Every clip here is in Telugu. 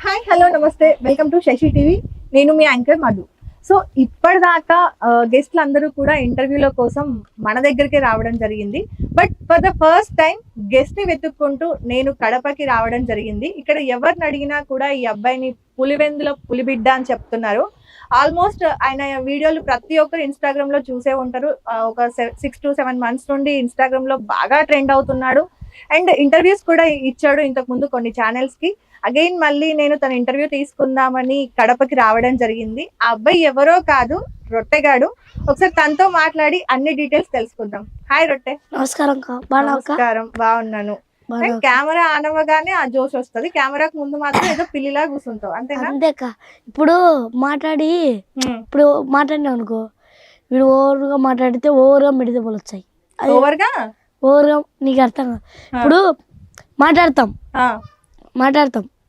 హాయ్ హలో నమస్తే వెల్కమ్ టు శశి టీవీ. నేను మీ యాంకర్ మధు. సో ఇప్పటిదాకా గెస్ట్లు అందరూ కూడా ఇంటర్వ్యూల కోసం మన దగ్గరికి రావడం జరిగింది. But for the first time guest ని వెతుక్కుంటూ నేను కడపకి రావడం జరిగింది. ఇక్కడ ఎవరిని అడిగినా కూడా ఈ అబ్బాయిని పులివెందుల పులిబిడ్డ అని చెప్తున్నారు. ఆల్మోస్ట్ ఆయన వీడియోలు ప్రతి ఒక్కరు ఇన్స్టాగ్రామ్ లో చూసే ఉంటారు. ఒక 6 to 7 months నుండి ఇన్స్టాగ్రామ్ లో బాగా ట్రెండ్ అవుతున్నాడు. అండ్ ఇంటర్వ్యూస్ కూడా ఇచ్చాడు ఇంతకు ముందు కొన్ని ఛానల్స్ కి. అగైన్ మళ్ళీ నేను తన ఇంటర్వ్యూ తీసుకుందామని కడపకి రావడం జరిగింది. ఆ అబ్బాయి ఎవరో కాదు, రొట్టెగాడు. ఒకసారి తనతో మాట్లాడి అన్ని డీటెయిల్స్ తెలుసుకుందాం. హాయ్ రొట్టె. నమస్కారం. నమస్కారం, బాగున్నాను. కెమెరా ఆనవగానే ఆ జోష్ వస్తుంది. కెమెరాకు ముందు మాత్రం ఏదో పిల్లిలా కూర్చుంటావు అంతేనా? అంతేకా. ఇప్పుడు మాట్లాడినా అనుకో, వీడు ఓవర్గా మాట్లాడితే ఓవర్గా మెడిదెబ్బలు వచ్చాయి. ఓవర్గా నీకు అర్థం కాదు. ఇప్పుడు మాట్లాడతాం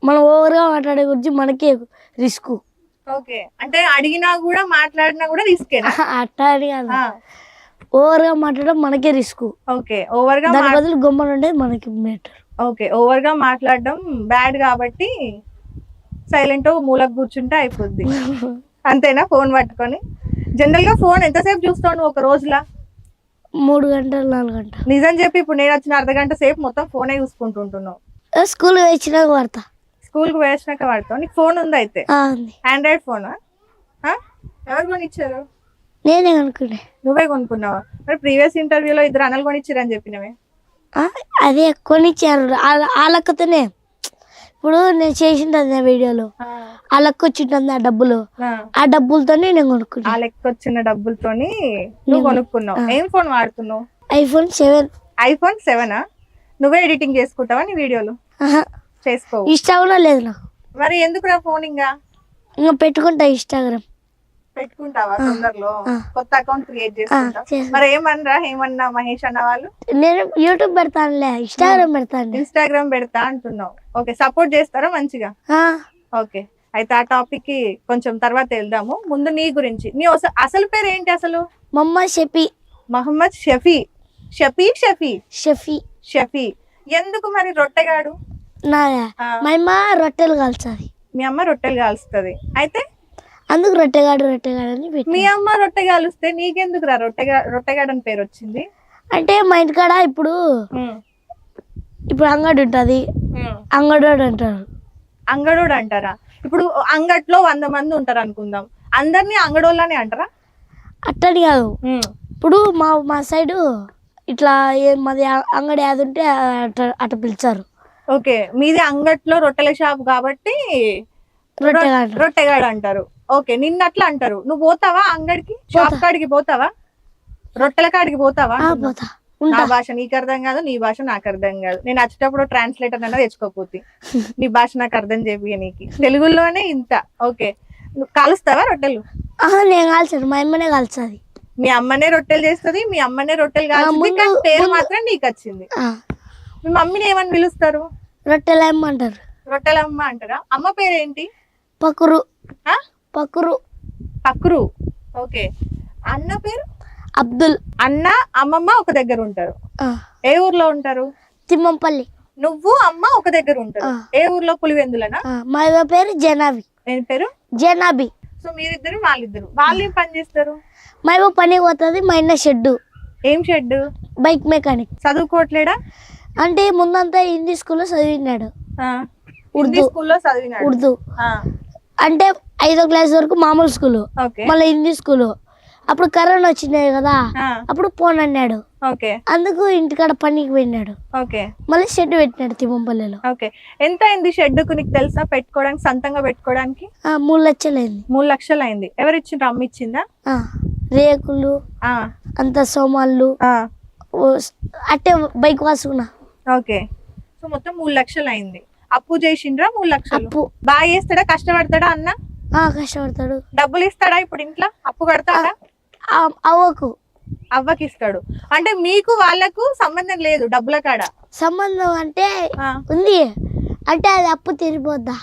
మనం ఓవర్గా మాట్లాడే గురించి మనకే రిస్క్. ఓకే, అంటే అడిగినా కూడా మాట్లాడినా కూడా రిస్క్. అట్టా అని కాదు, ఓవర్గా మాట్లాడడం మనకే రిస్క్. ఓకే, ఓవర్గా దాని బదులు గొమ్మలు ఉండేది మనకి బెటర్. ఓకే, ఓవర్గా మాట్లాడడం బ్యాడ్ కాబట్టి సైలెంట్ మూలకు కూర్చుంటే అయిపోద్ది అంతేనా? ఫోన్ పట్టుకొని జనరల్ గా ఫోన్ ఎంతసేపు చూస్తావు నువ్వు ఒక రోజులా? 3 గంటలు 4 గంటలు. నిజం చెప్పి ఇప్పుడు నేను వచ్చిన అర్ధగంట సేపు మొత్తం ఫోనే చూసుకుంటుంటున్నావు. స్కూల్ వేసినాక వాడతా. స్కూల్ కు వేసినాక వాడతావు? నీకు ఫోన్ ఉంది అయితే? ఆండ్రాయిడ్ ఫోనా? ఎవరు కొనిచ్చారు? నేనే కొనుక్కునే. నువ్వే కొనుక్కున్నావా? మరి ప్రీవియస్ ఇంటర్వ్యూలో 2 అన్నలు కొనిచ్చారు అని చెప్పినవే. అదే కొనిచ్చారు వాళ్ళకతోనే. ఇప్పుడు నేను చేసింది వీడియోలో ఆ లెక్క వచ్చింటుంది. ఆ డబ్బులతోనే నేను కొనుక్కున్నా. ఆ లెక్క వచ్చిన డబ్బులతోని నువ్వు కొనుక్కున్నావు. ఏం ఫోన్ వాడుతున్నావు? iPhone 7. iPhone 7? నువ్వే ఎడిటింగ్ చేసుకుంటావా నీ వీడియోలు? చేసుకోవు? ఇన్స్టాగ్రామ్ లేదు నాకు. మరి ఎందుకు రా ఫోన్? ఇంకా పెట్టుకుంటా. ఇన్స్టాగ్రామ్ పెట్టుకుంటావా? తొందరలో కొత్త అకౌంట్ క్రియేట్ చేసుకుంటా. మరి ఏమన్నా మహేష్ అన్న వాళ్ళు? నేను యూట్యూబ్ పెడతానులే, ఇన్స్టాగ్రామ్ పెడతా అంటున్నావు. ఓకే, సపోర్ట్ చేస్తారా మంచిగా? ఓకే, అయితే ఆ టాపిక్ కి కొంచెం తర్వాత వెళ్దాము. ముందు నీ గురించి. నీ అసలు పేరు ఏంటి అసలు? మహమ్మద్ షఫీ. ఎందుకు మరి రొట్టెగాడు? మా అమ్మ రొట్టెలు కాల్చాలి. మీ అమ్మ రొట్టెలు కాలుస్తుంది, అయితే అందుకు రొట్టెగాడు అని. మీ అమ్మ రొట్టె కాలుస్తే నీకెందుకు రా రొట్టెగాడు అని పేరు వచ్చింది? అంటే మా ఇంటికాడ ఇప్పుడు అంగడి ఉంటది, అంగడోడు అంటారు. అంగడోడు అంటారా? ఇప్పుడు అంగట్లో 100 మంది ఉంటారు అనుకుందాం, అందరినీ అంగడోళ్ళని అంటారా? అట్టని కాదు. ఇప్పుడు మా సైడు ఇట్లా మాది అంగడి ఏది ఉంటే అట్ట పిలిచారు. ఓకే, మీది అంగట్లో రొట్టెల షాప్ కాబట్టి రొట్టెగాడు అంటారు. ఓకే, నిన్న అట్లా అంటారు. నువ్వు పోతావా అంగడికి? షాప్ కాడికి పోతావా? రొట్టెల కాడికి పోతావా? నా భాష నీకు అర్థం కాదు, నీ భాష నాకు అర్థం కాదు. నేను వచ్చేటప్పుడు ట్రాన్స్లేటర్ అన్నా తెచ్చుకోపోతే. నీ భాష నాకు అర్థం చేయ నీకు తెలుగులోనే ఇంత. ఓకే, నువ్వు కాలుస్తావా రొట్టెలు? నేను కాల్చాను, మా అమ్మనే కాల్చాది. మీ అమ్మనే రొట్టెలు చేస్తుంది, మీ అమ్మనే రొట్టెలు కాల్చింది, కానీ పేరు మాత్రం నీకు వచ్చింది. మీ మమ్మీని ఏమని పిలుస్తారు? రొట్టెలమ్మ అంటారు. రొట్టెలమ్మ అంటారా? అమ్మ పేరేంటి? పక్రు. ఓకే, అన్న పేరు? అబ్దుల్. అన్న అమ్మమ్మ ఒక దగ్గర ఉంటారు. ఏ ఊర్లో ఉంటారు? తిమ్మంపల్లి. నువ్వు అమ్మ ఒక దగ్గర ఉంటారు. ఏ ఊర్లో? పులివెందులనా? మా పేరు జనాబి. ఏం పేరు? జనాబి. సో మీరిద్దరు వాళ్ళిద్దరు. వాళ్ళు ఏం పని చేస్తారు? మా పని పోతుంది. మా అన్న షెడ్. ఏం షెడ్? Bike mechanic. చదువుకోవట్లేడా? అంటే ముందంతా హిందీ స్కూల్లో చదివినాడు. ఉర్దూ అంటే 5వ క్లాస్ వరకు మామూలు స్కూల్, మళ్ళీ హిందీ స్కూల్. అప్పుడు కరోనా వచ్చినాయి కదా, అప్పుడు పోన్ అన్నాడు. అందుకు ఇంటికాడ పనికి పోయినాడు. మళ్ళీ షెడ్ పెట్టినాడు తిమ్మంపల్లిలో. ఎంత అయింది షెడ్ కు నీకు తెలుసా? పెట్టుకోవడానికి, సొంతంగా పెట్టుకోవడానికి 3 లక్షలు అయింది. 3 లక్షలు అయింది. ఎవరు ఇచ్చిండ్రు? అమ్మ ఇచ్చిందా? రేకులు అంత సోమాళ్ళు అట్టే బైక్ వాసుకున్నా. ఓకే, సో మొత్తం 3 లక్షలు అయింది. అప్పు చేసిండ్రా? 3 లక్షలు. బాగా చేస్తాడా? కష్టపడతాడా అన్న? కష్టపడతాడు. డబ్బులు ఇస్తాడా? ఇప్పుడు ఇంట్లో అప్పు కడతాడా? అవ్వకి ఇస్తాడు. అంటే మీకు వాళ్ళకు సంబంధం లేదు డబ్బుల కాడ? సంబంధం అంటే ఉంది, అంటే అది అప్పు తీరిపోద్దా.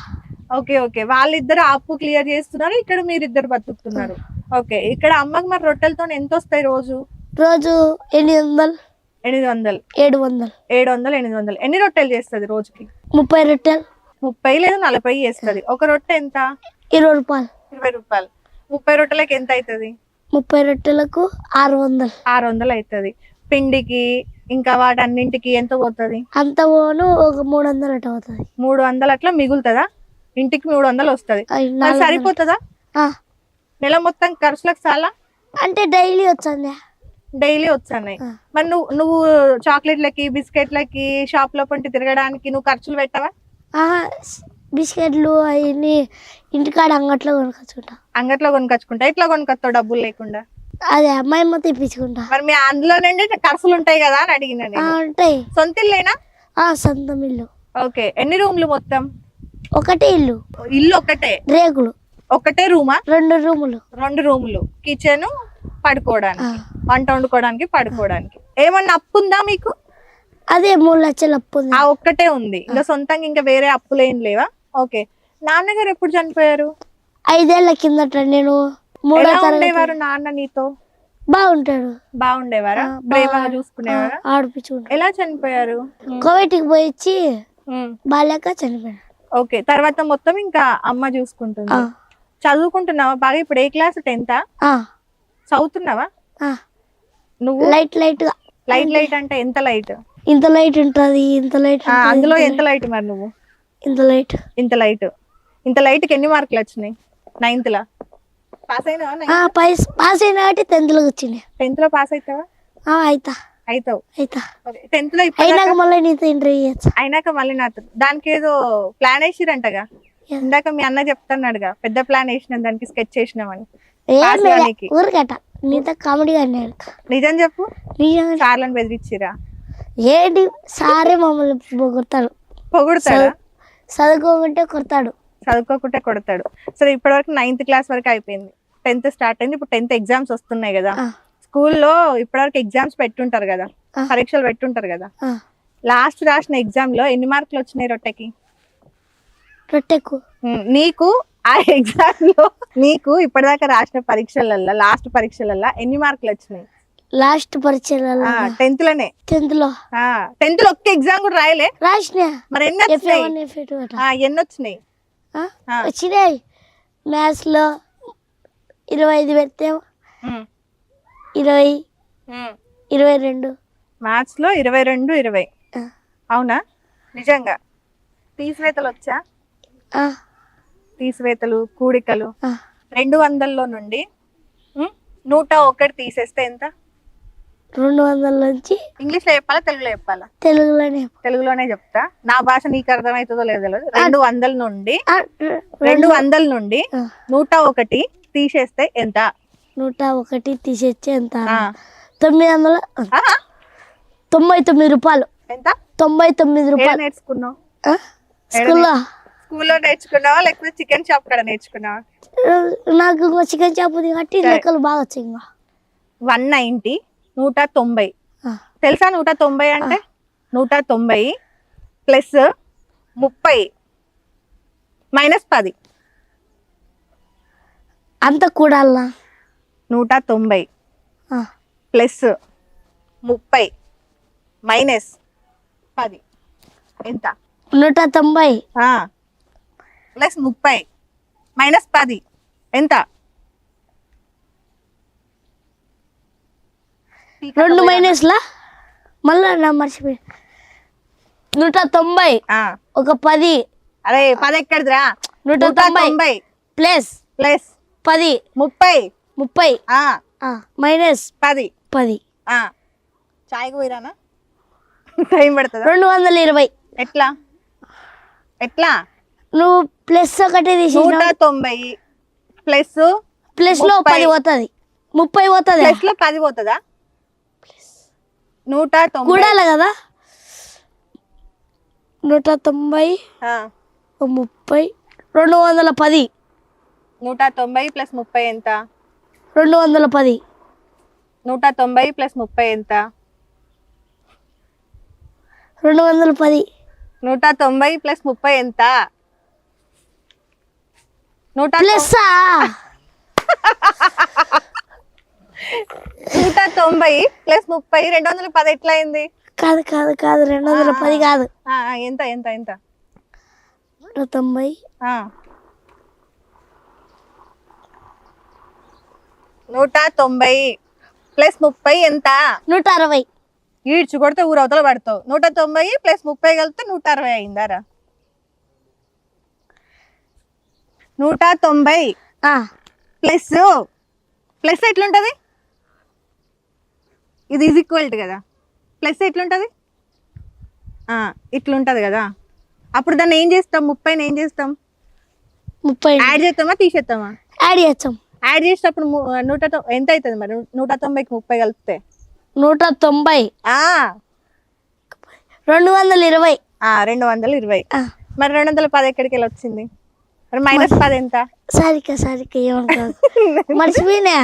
ఓకే, వాళ్ళిద్దరు అప్పు క్లియర్ చేస్తున్నారు, ఇక్కడ మీరిద్దరు బతుకుతున్నారు. ఓకే, ఇక్కడ అమ్మకి మరి రొట్టెలతో ఎంత వస్తాయి రోజు? 800 800 700 700 800. ఎన్ని రొట్టెలు చేస్తుంది రోజుకి? 30 రొట్టెలు. 30 లేదా 40 వేస్తుంది. ఒక రొట్టె ఎంత? 20 రూపాయలు. 20 రూపాయలు. 30 రొట్టెలకి ఎంత అవుతుంది? 30 రొట్టెలకు 600. 600 అవుతుంది. పిండికి ఇంకా వాటన్నింటికి ఎంత పోతుంది? అంత పోను ఒక 300 అట్లా అవుతుంది. 300 అట్లా మిగులుతుందా? ఇంటికి 300 వస్తుంది. మరి సరిపోతుందా? నెల మొత్తం ఖర్చులకు చాలా? అంటే డైలీ వచ్చింది. డైలీ వచ్చాయి. మరి నువ్వు చాక్లెట్లకి బిస్కెట్లకి షాప్ లో పంటి తిరగడానికి నువ్వు ఖర్చులు పెట్టవా? బిస్కెట్లు అవన్నీ ఇంటికాడ అంగట్లో కొనుకొచ్చుకుంటా. అంగట్లో కొనుకొచ్చుకుంటా. ఎట్లా కొనుకొస్తావు డబ్బులు లేకుండా? అదే అమ్మాయి మొత్తం తెప్పించుకుంటా. మరి మీ అందులో నుండి ఖర్చులు ఉంటాయి కదా అని అడిగిన. ఉంటాయి. సొంత ఇల్లేనా? సొంతం ఇల్లు. ఓకే. ఎన్ని రూమ్లు మొత్తం? ఒకటే ఇల్లు. ఇల్లు ఒకటే? రేకులు. ఒకటే రూమా? 2 రూములు. 2 రూములు. కిచెన్, పడుకోవడానికి, వంట వండుకోవడానికి, పడుకోవడానికి. ఏమన్నా అప్పు ఉందా మీకు? అదే 3 లక్షలు అప్పు ఉంది. ఒక్కటే ఉంది. ఇంకా సొంతంగా ఇంకా వేరే అప్పులు ఏం లేవా? ఓకే. నాన్నగారు ఎప్పుడు చనిపోయారు? 5 ఏళ్ల కిందట. నేను 3వ తరగతి. ఉండేవారు నాన్న నీతో? బాగుంటాడు. బాగుండేవారా? ప్రేమగా చూసుకునేవారా? ఆడిపించుకుంటా. ఎలా చనిపోయారు? కోవిడ్కి పోయి బాలేక చనిపోయాడు. ఓకే. తర్వాత మొత్తం ఇంకా అమ్మ చూసుకుంటుంది. చదువుకుంటున్నావా బాగా? ఇప్పుడు ఏ క్లాస్? 10th? చదువుతున్నావా? నువ్వు లైట్ లైట్ గా. లైట్ అంటే ఎంత లైట్? ఇంత లైట్ ఉంటది, ఇంత లైట్. అందులో ఎంత లైట్ మరి నువ్వు? ఇంత లైట్. ఇంత లైట్. ఇంత లైట్ కి ఎన్ని మార్కులు వచ్చినాయి? 9th లో పాస్ అయినావా? పాస్ అయినా కాబట్టి 10th లోకి వచ్చింది. 10th లో పాస్ అవుతావా? అవుతావు. 10th లో అయినాక మళ్ళీ నీతో ఇంటర్వ్యూ చేయొచ్చు. అయినాక మళ్ళీ నాతో. దానికి ఏదో ప్లాన్ వేసిరంటగా ఇందాక మీ అన్న చెప్తున్నాడుగా, పెద్ద ప్లాన్ వేసిన దానికి స్కెచ్ చేసినామని. ఊరికట నీతో కామెడీ అన్నాడు. నిజం చెప్పు. సార్లను బెదిరించిరా? ఏంటి సారే మమ్మల్ని పొగుడతాడు. పొగుడతాడా? చదువుకోకుంటే కొడతాడు. చదువుకోకుంటే కొడతాడు. సరే, ఇప్పటివరకు 9th క్లాస్ వరకు అయిపోయింది. 10th స్టార్ట్ అయింది. ఇప్పుడు 10th ఎగ్జామ్స్ వస్తున్నాయి కదా. స్కూల్లో ఇప్పటివరకు ఎగ్జామ్స్ పెట్టుంటారు కదా, పరీక్షలు పెట్టుంటారు కదా. లాస్ట్ రాసిన ఎగ్జామ్ లో ఎన్ని మార్కులు వచ్చినాయి రొట్టెకి? రొట్టెకు నీకు ఆ ఎగ్జామ్ లో నీకు ఇప్పటిదాకా రాసిన పరీక్షలలో లాస్ట్ పరీక్షలలో ఎన్ని మార్కులు వచ్చినాయి? లాస్ట్ పరీక్షలలో 10th లోనే. 10th లో 10th లో ఒక్క ఎగ్జామ్ కూడా రాయలే? రాసిన. మరి ఎన్ని వచ్చినాయి? ఎన్ని వచ్చినాయి? వచ్చినాయి. మ్యాథ్స్ లో 25 పెడితే 20, 22. మ్యాథ్స్ లో 22, 20. అవునా? నిజంగా? తీసివేతలు వచ్చా? తీసివేతలు, కూడికలు. 200లో నుండి 101 తీసేస్తే ఎంత? 200 నుంచి. ఇంగ్లీష్ లో చెప్పాలా తెలుగులో చెప్పాలా? తెలుగులోనే చెప్తా. నా భాష నీకు అర్థమవుతుందో లేదో తెలియదు. 200 నుండి 101 తీసేస్తే ఎంత? 101 తీసేస్తే ఎంత? 999 రూపాయలు. ఎంత? 99 రూపాయలు. నేర్చుకున్నావు? స్కూల్లో నేర్చుకున్నావా లేకపోతే చికెన్ షాప్ కాడ నేర్చుకున్నావా? నాకు చికెన్ షాప్ కాబట్టి లెక్కలు బాగా వచ్చాయి. 190, 190 తెలుసా? 190 అంటే 190 ప్లస్ 30 మైనస్ 10 అంత కూడా. 190 ప్లస్ 30 మైనస్ 10 ఎంత? 190 ప్లస్ 30 మైనస్ 10 ఎంత? 2 మైనస్లా మళ్ళా నా మర్చిపోయి. 190 ఒక 10. అరే 10 ఎక్కడిదిరా? 190 ప్లస్ 10 30 మైనస్ 10. చాయ్కి పోయిరానా? టైం పడుతుందా? 220. ఎట్లా? నువ్వు ప్లస్ ఒకటి తీసి 190 ప్లస్ లో 10 పోతుంది. 30 పోతుంది. ప్లస్ లో 10 పోతుందా? 190 కూడాలి కదా. 190 30 210. 190 ప్లస్ 30 ఎంత? 210. 190 ప్లస్ 30 ఎంత? 210. 190 ప్లస్ 30 ఎంత? ప్లస్ 190 ప్లస్ 30 210 ఎట్లా అయింది? కాదు 210 కాదు. ఎంత? 190 190 ప్లస్ 30 ఎంత? 160. ఈడ్చు కొడితే ఊరు అవతల పడతావు. 190 ప్లస్ 30 కలిపితే 160 అయిందారా? 190 ప్లస్ ప్లస్ ఎట్లుంటది? ఇది ఈజ్ ఈక్వల్ కదా. ప్లస్ ఎట్లుంటది? ఇట్లుంటది కదా. అప్పుడు దాన్ని ఏం చేస్తాం? 30ని ఏం చేస్తాం? 30 యాడ్ చేస్తామా తీసేస్తామా? యాడ్ చేస్తాం. యాడ్ చేసేటప్పుడు ఎంత అవుతుంది మరి? 190కి 30 కలిపితే 190 220. 220. మరి 210 ఎక్కడికి వెళ్ళి వచ్చింది? మరి మైనస్ 10 ఎంత? సరిగ్గా ఏమనుకోదు. మర్చిపోయినా.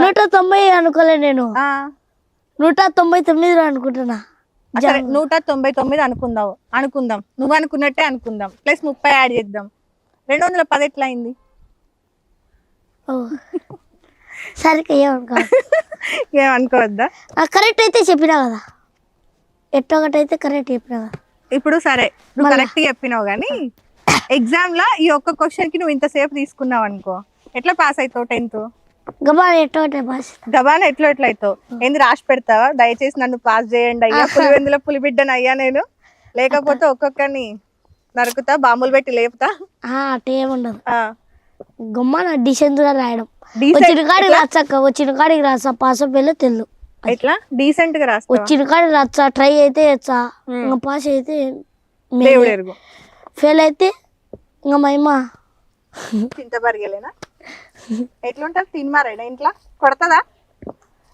190 అనుకోలే నేను. 199 అనుకుంటున్నా. సరే 199 అనుకుందాం. నువ్వు అనుకున్నట్టే అనుకుందాం. ప్లస్ 30 యాడ్ చేద్దాం. 210 ఎట్లా అయింది? సరిగ్గా ఏమనుకోదు. ఏమనుకోవద్దా? కరెక్ట్ అయితే చెప్పినా కదా. ఎట్టొకటైతే కరెక్ట్ చెప్పినా కదా. ఇప్పుడు సరే నువ్వు కరెక్ట్ చెప్పినావు కానీ ఎగ్జామ్ లో ఈ ఒక్క క్వశ్చన్ కి నువ్వు ఇంతసేపు తీసుకున్నావు అనుకో, ఎట్లా పాస్ అవుతావు? 10th గబాన్ ఎట్టొకటే pass. గబాన్ ఎట్లా అవుతావు? ఏంది రాసి పెడతావా? దయచేసి నన్ను పాస్ చేయండి అయ్యా, పులివెందుల పులిబిడ్డను అయ్యా నేను, లేకపోతే ఒక్కొక్కరిని నరుకుతా, బాంబులు పెట్టి లేపుతా. అట్టే ఏముండదు. గమ్మాన డీసెంట్ గా రాయడం. వచ్చిన కాడికి రాచక్క, వచ్చిన కాడికి రాసా, పాస్ వెళ్ళి తెలు. ఎట్లా డీసెంట్ గా రాస్తా? వచ్చిన కాడికి రాచా, ట్రై అయితే వచ్చా, ఇంకా పాస్ అయితే దేవుడు ఎరుగు, ఫెయిల్ అయితే ఇంకా మహిమా చింత బరిగలేనా? ఎట్లుంటది? తినమారేనా ఇంట్లో? కొడతదా?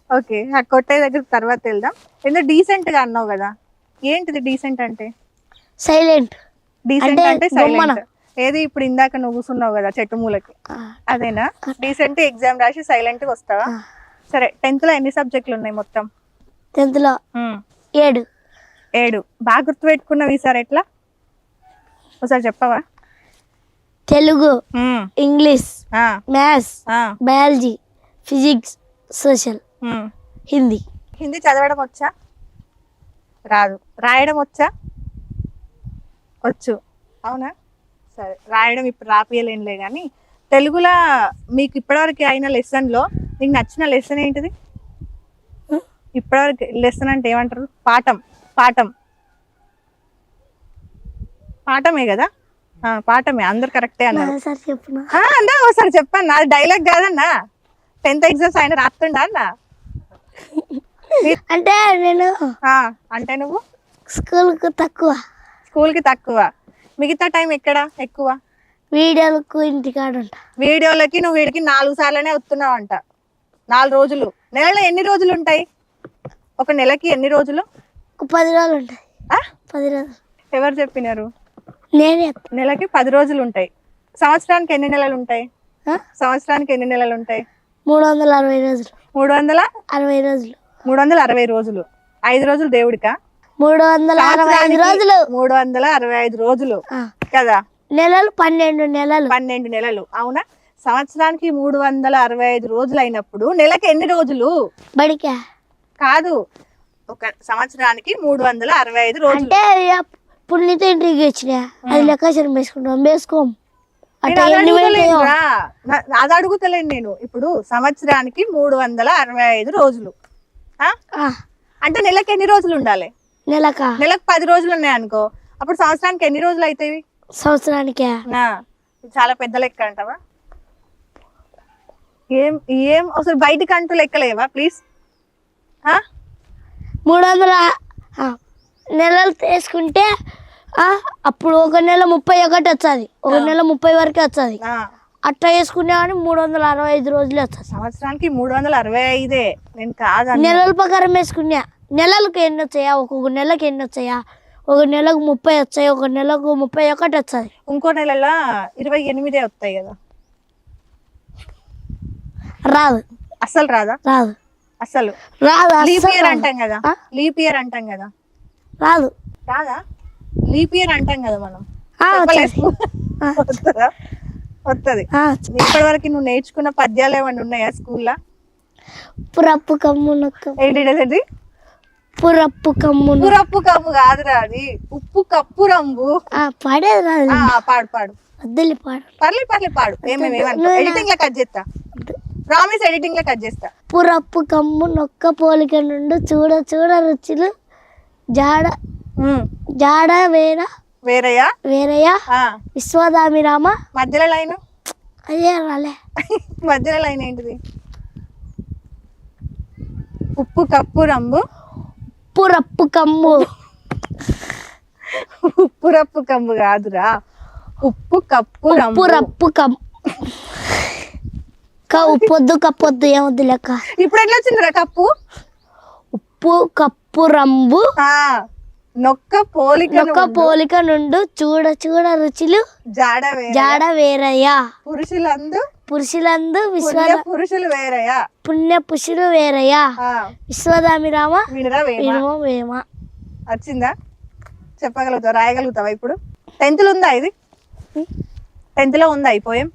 ఓకే, ఆ కొట్టే దగ్గర తర్వాత వెళ్దాం. ఎందుకు డీసెంట్ గా అన్నావు కదా, ఏంటిది డీసెంట్ అంటే? సైలెంట్. డీసెంట్ అంటే సైలెంట్. ఏది ఇప్పుడు ఇందాక నువ్వు కూర్చున్నావు కదా చెట్టు మూలకి, అదేనా డీసెంట్? ఎగ్జామ్ రాసి సైలెంట్ గా వస్తావా? సరే 10th లో ఎన్ని సబ్జెక్టులు ఉన్నాయి మొత్తం? 10th లో 7. బాగా గుర్తు పెట్టుకున్నావు ఈసారి. ఎట్లా ఒకసారి చెప్పవా? Telugu, English, maths, biology, physics, social, Hindi. Hindi చదవడం వచ్చా? రాదు. రాయడం వచ్చా? వచ్చు. అవునా? సరే, రాయడం ఇప్పుడు రాపియలేనులే కానీ తెలుగులో మీకు ఇప్పటివరకు అయిన లెసన్లో నీకు నచ్చిన లెసన్ ఏంటిది? ఇప్పటివరకు లెసన్ అంటే ఏమంటారు? పాఠమే కదా. పాఠమే, అందరు కరెక్టే అన్నారు. అన్నా ఒకసారి చెప్పాను, నాది డైలాగ్ కాదన్నా. 10th ఎగ్జామ్స్ ఆయన రాస్తుండా అన్న? అంటే నేను అంటే నువ్వు స్కూల్కి తక్కువ, మిగతా టైం ఎక్కడ ఎక్కువ? వీడియోలకు ఇంటికాడ ఉంటా. వీడియోలకి నువ్వు వీడికి 4 సార్లనే వస్తున్నావు అంట. 4 రోజులు. నెలలో ఎన్ని రోజులు ఉంటాయి? ఒక నెలకి ఎన్ని రోజులు? 10 రోజులు ఉంటాయి. 10 రోజులు ఎవరు చెప్పినారు? నేనే. నెలకి 10 రోజులు ఉంటాయి. సంవత్సరానికి ఎన్ని నెలలు ఉంటాయి? 360 రోజులు. 360 రోజులు. 360 రోజులు. 5 రోజులు దేవుడికా? 365 రోజులు. 365 రోజులు కదా. నెలలు 12 నెలలు. అవునా? సంవత్సరానికి 365 రోజులు అయినప్పుడు నెలకి ఎన్ని రోజులు? బడికా కాదు, ఒక సంవత్సరానికి 365 రోజులు. అంటే ఇప్పుడు నీతో ఇంటికి వచ్చినా అది లెక్కాచారం వేసుకోం. అది అడుగుతలేను నేను. ఇప్పుడు సంవత్సరానికి 365 రోజులు అంటే నెలకి ఎన్ని రోజులు ఉండాలి? నెలకు 10 రోజులు ఉన్నాయి అనుకో, అప్పుడు సంవత్సరానికి ఎన్ని రోజులు అవుతాయి? సంవత్సరానికి చాలా పెద్ద లెక్క అంటావా? ఏం అసలు బయటికి అంటూ లెక్కలేవా ప్లీజ్? 300 నెలలు తీసుకుంటే అప్పుడు ఒక నెల 31 వచ్చేది, ఒక నెల 30 వరకు వచ్చేది. అట్లా వేసుకునే కానీ 365 రోజులు వస్తుంది. సంవత్సరానికి 365. నేను కాదు, నెలల ప్రకారం వేసుకున్నా. నెలలకు ఎన్ని వచ్చాయా? ఒక్కొక్క నెలకు ఎన్ని వచ్చాయా? ఒక నెలకు 30 వచ్చాయి, ఒక నెలకు 31 వచ్చాయి. ఇంకో నెలలో 28 వస్తాయి కదా. రాదు. అసలు రాదా? రాదు. అసలు రాదు. లీప్ ఇయర్ అంటాం కదా. లీప్ ఇయర్ అంటాం కదా. రాదు. రాదా? లీప్ ఇయర్ అంటాం కదా మనం. వస్తుంది. ఇప్పటి వరకు నువ్వు నేర్చుకున్న పద్యాలు ఏమైనా ఉన్నాయా స్కూల్లో? పురప్పు కమ్మునక్క. ఏంటి? ఉప్పు రప్పు కమ్ము ఉప్పు కప్పు కాదురా అది, ఉప్పు కప్పు రంబు. పాడేది రాదు. పాడు పాడు. వద్దులే పాడు. పర్లేదు పాడు. ఎడిటింగ్ లో కట్ చేస్తా, ప్రామిస్, ఎడిటింగ్ లో కట్ చేస్తా. పురప్పు కమ్ము నొక్క పోలిక నుండు చూడ చూడ రుచులు జాడ జాడ వేరయ్యా విశ్వదామిరామ. మధ్యలో లైన్ అదే రాలే. మధ్యలో లైన్ ఏంటిది? ఉప్పు కప్పు రంబు పురప్పు కమ్ము. ఉప్పు రప్పు కమ్ము కాదురా, ఉప్పు కప్పు ఉప్పు రప్పు కమ్ము. ఉప్పొద్దు కప్పొద్దు ఏమొద్దు లెక్క. ఇప్పుడు ఎట్లా వచ్చిందిరా కప్పు? ఉప్పు కప్పు రంబు నొక్క పోలిక నుండు చూడ చూడ రుచులు జాడ వేరయ్యా పురుషులందు పురుషులు వేరయ్యా పుణ్య పురుషులు వేరయ్యా విశ్వదామిరామ వేమ. వచ్చిందా? చెప్పగలుగుతావు, రాయగలుగుతావా? ఇప్పుడు 10th లో ఉందా ఇది? 10th లో ఉందా ఈ పోయం?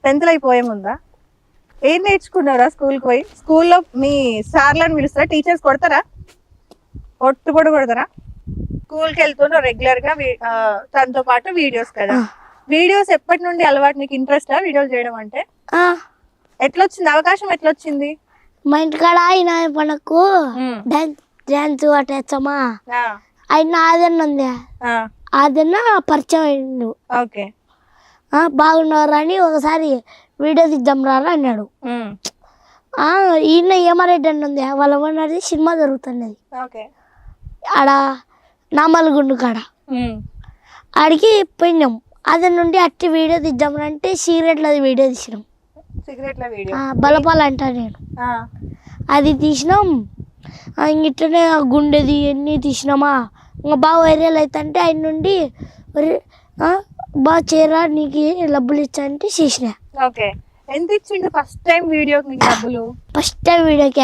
10th లో ఈ పోయం ఉందా? ఏం నేర్చుకున్నారా స్కూల్కి పోయి? స్కూల్లో మీ సార్లను పిలుస్తారా? టీచర్స్ కొడతారా? ఒట్టుపొడు కొడతారా? స్కూల్కి వెళ్తున్నా రెగ్యులర్ గా, తనతో పాటు వీడియోస్ కదా. వీడియోస్ ఎప్పటి నుండి అలవాటు? నీకు ఇంట్రెస్టా వీడియోలు చేయడం అంటే? ఎట్లొచ్చింది అవకాశం? ఎట్లొచ్చింది? మా ఇంటికాడ ఆయన మనకు డాన్స్ అట్టేచ్చమ్మా, ఆయన ఆదన్న ఉంది, ఆదన్న పరిచయం అయ్యిండు. ఓకే, బాగున్నారు అని ఒకసారి వీడియో తీద్దాం రారా అన్నాడు. ఈయన ఏమారెడ్డి అని ఉంది, వాళ్ళ ఉన్నది సినిమా జరుగుతున్నది ఆడ నామల్గుండు కాడ. ఆడికి పోయినాం, అదే నుండి అట్టి వీడియో తీద్దాం అంటే సిగరెట్లది వీడియో తీసినాం. బలపాలు అంటా నేను, అది తీసినాం. ఇట్లనే గుండెది ఎన్ని తీసినామా, ఇంకా బాగా వైరల్ అవుతుంటే ఆయన నుండి బాగా చేరా నీకు డబ్బులు ఇచ్చా అంటే చేసిన. ఎంత ఇచ్చిండు ఫస్ట్ టైం వీడియోకి డబ్బులు? ఫస్ట్ టైం వీడియోకి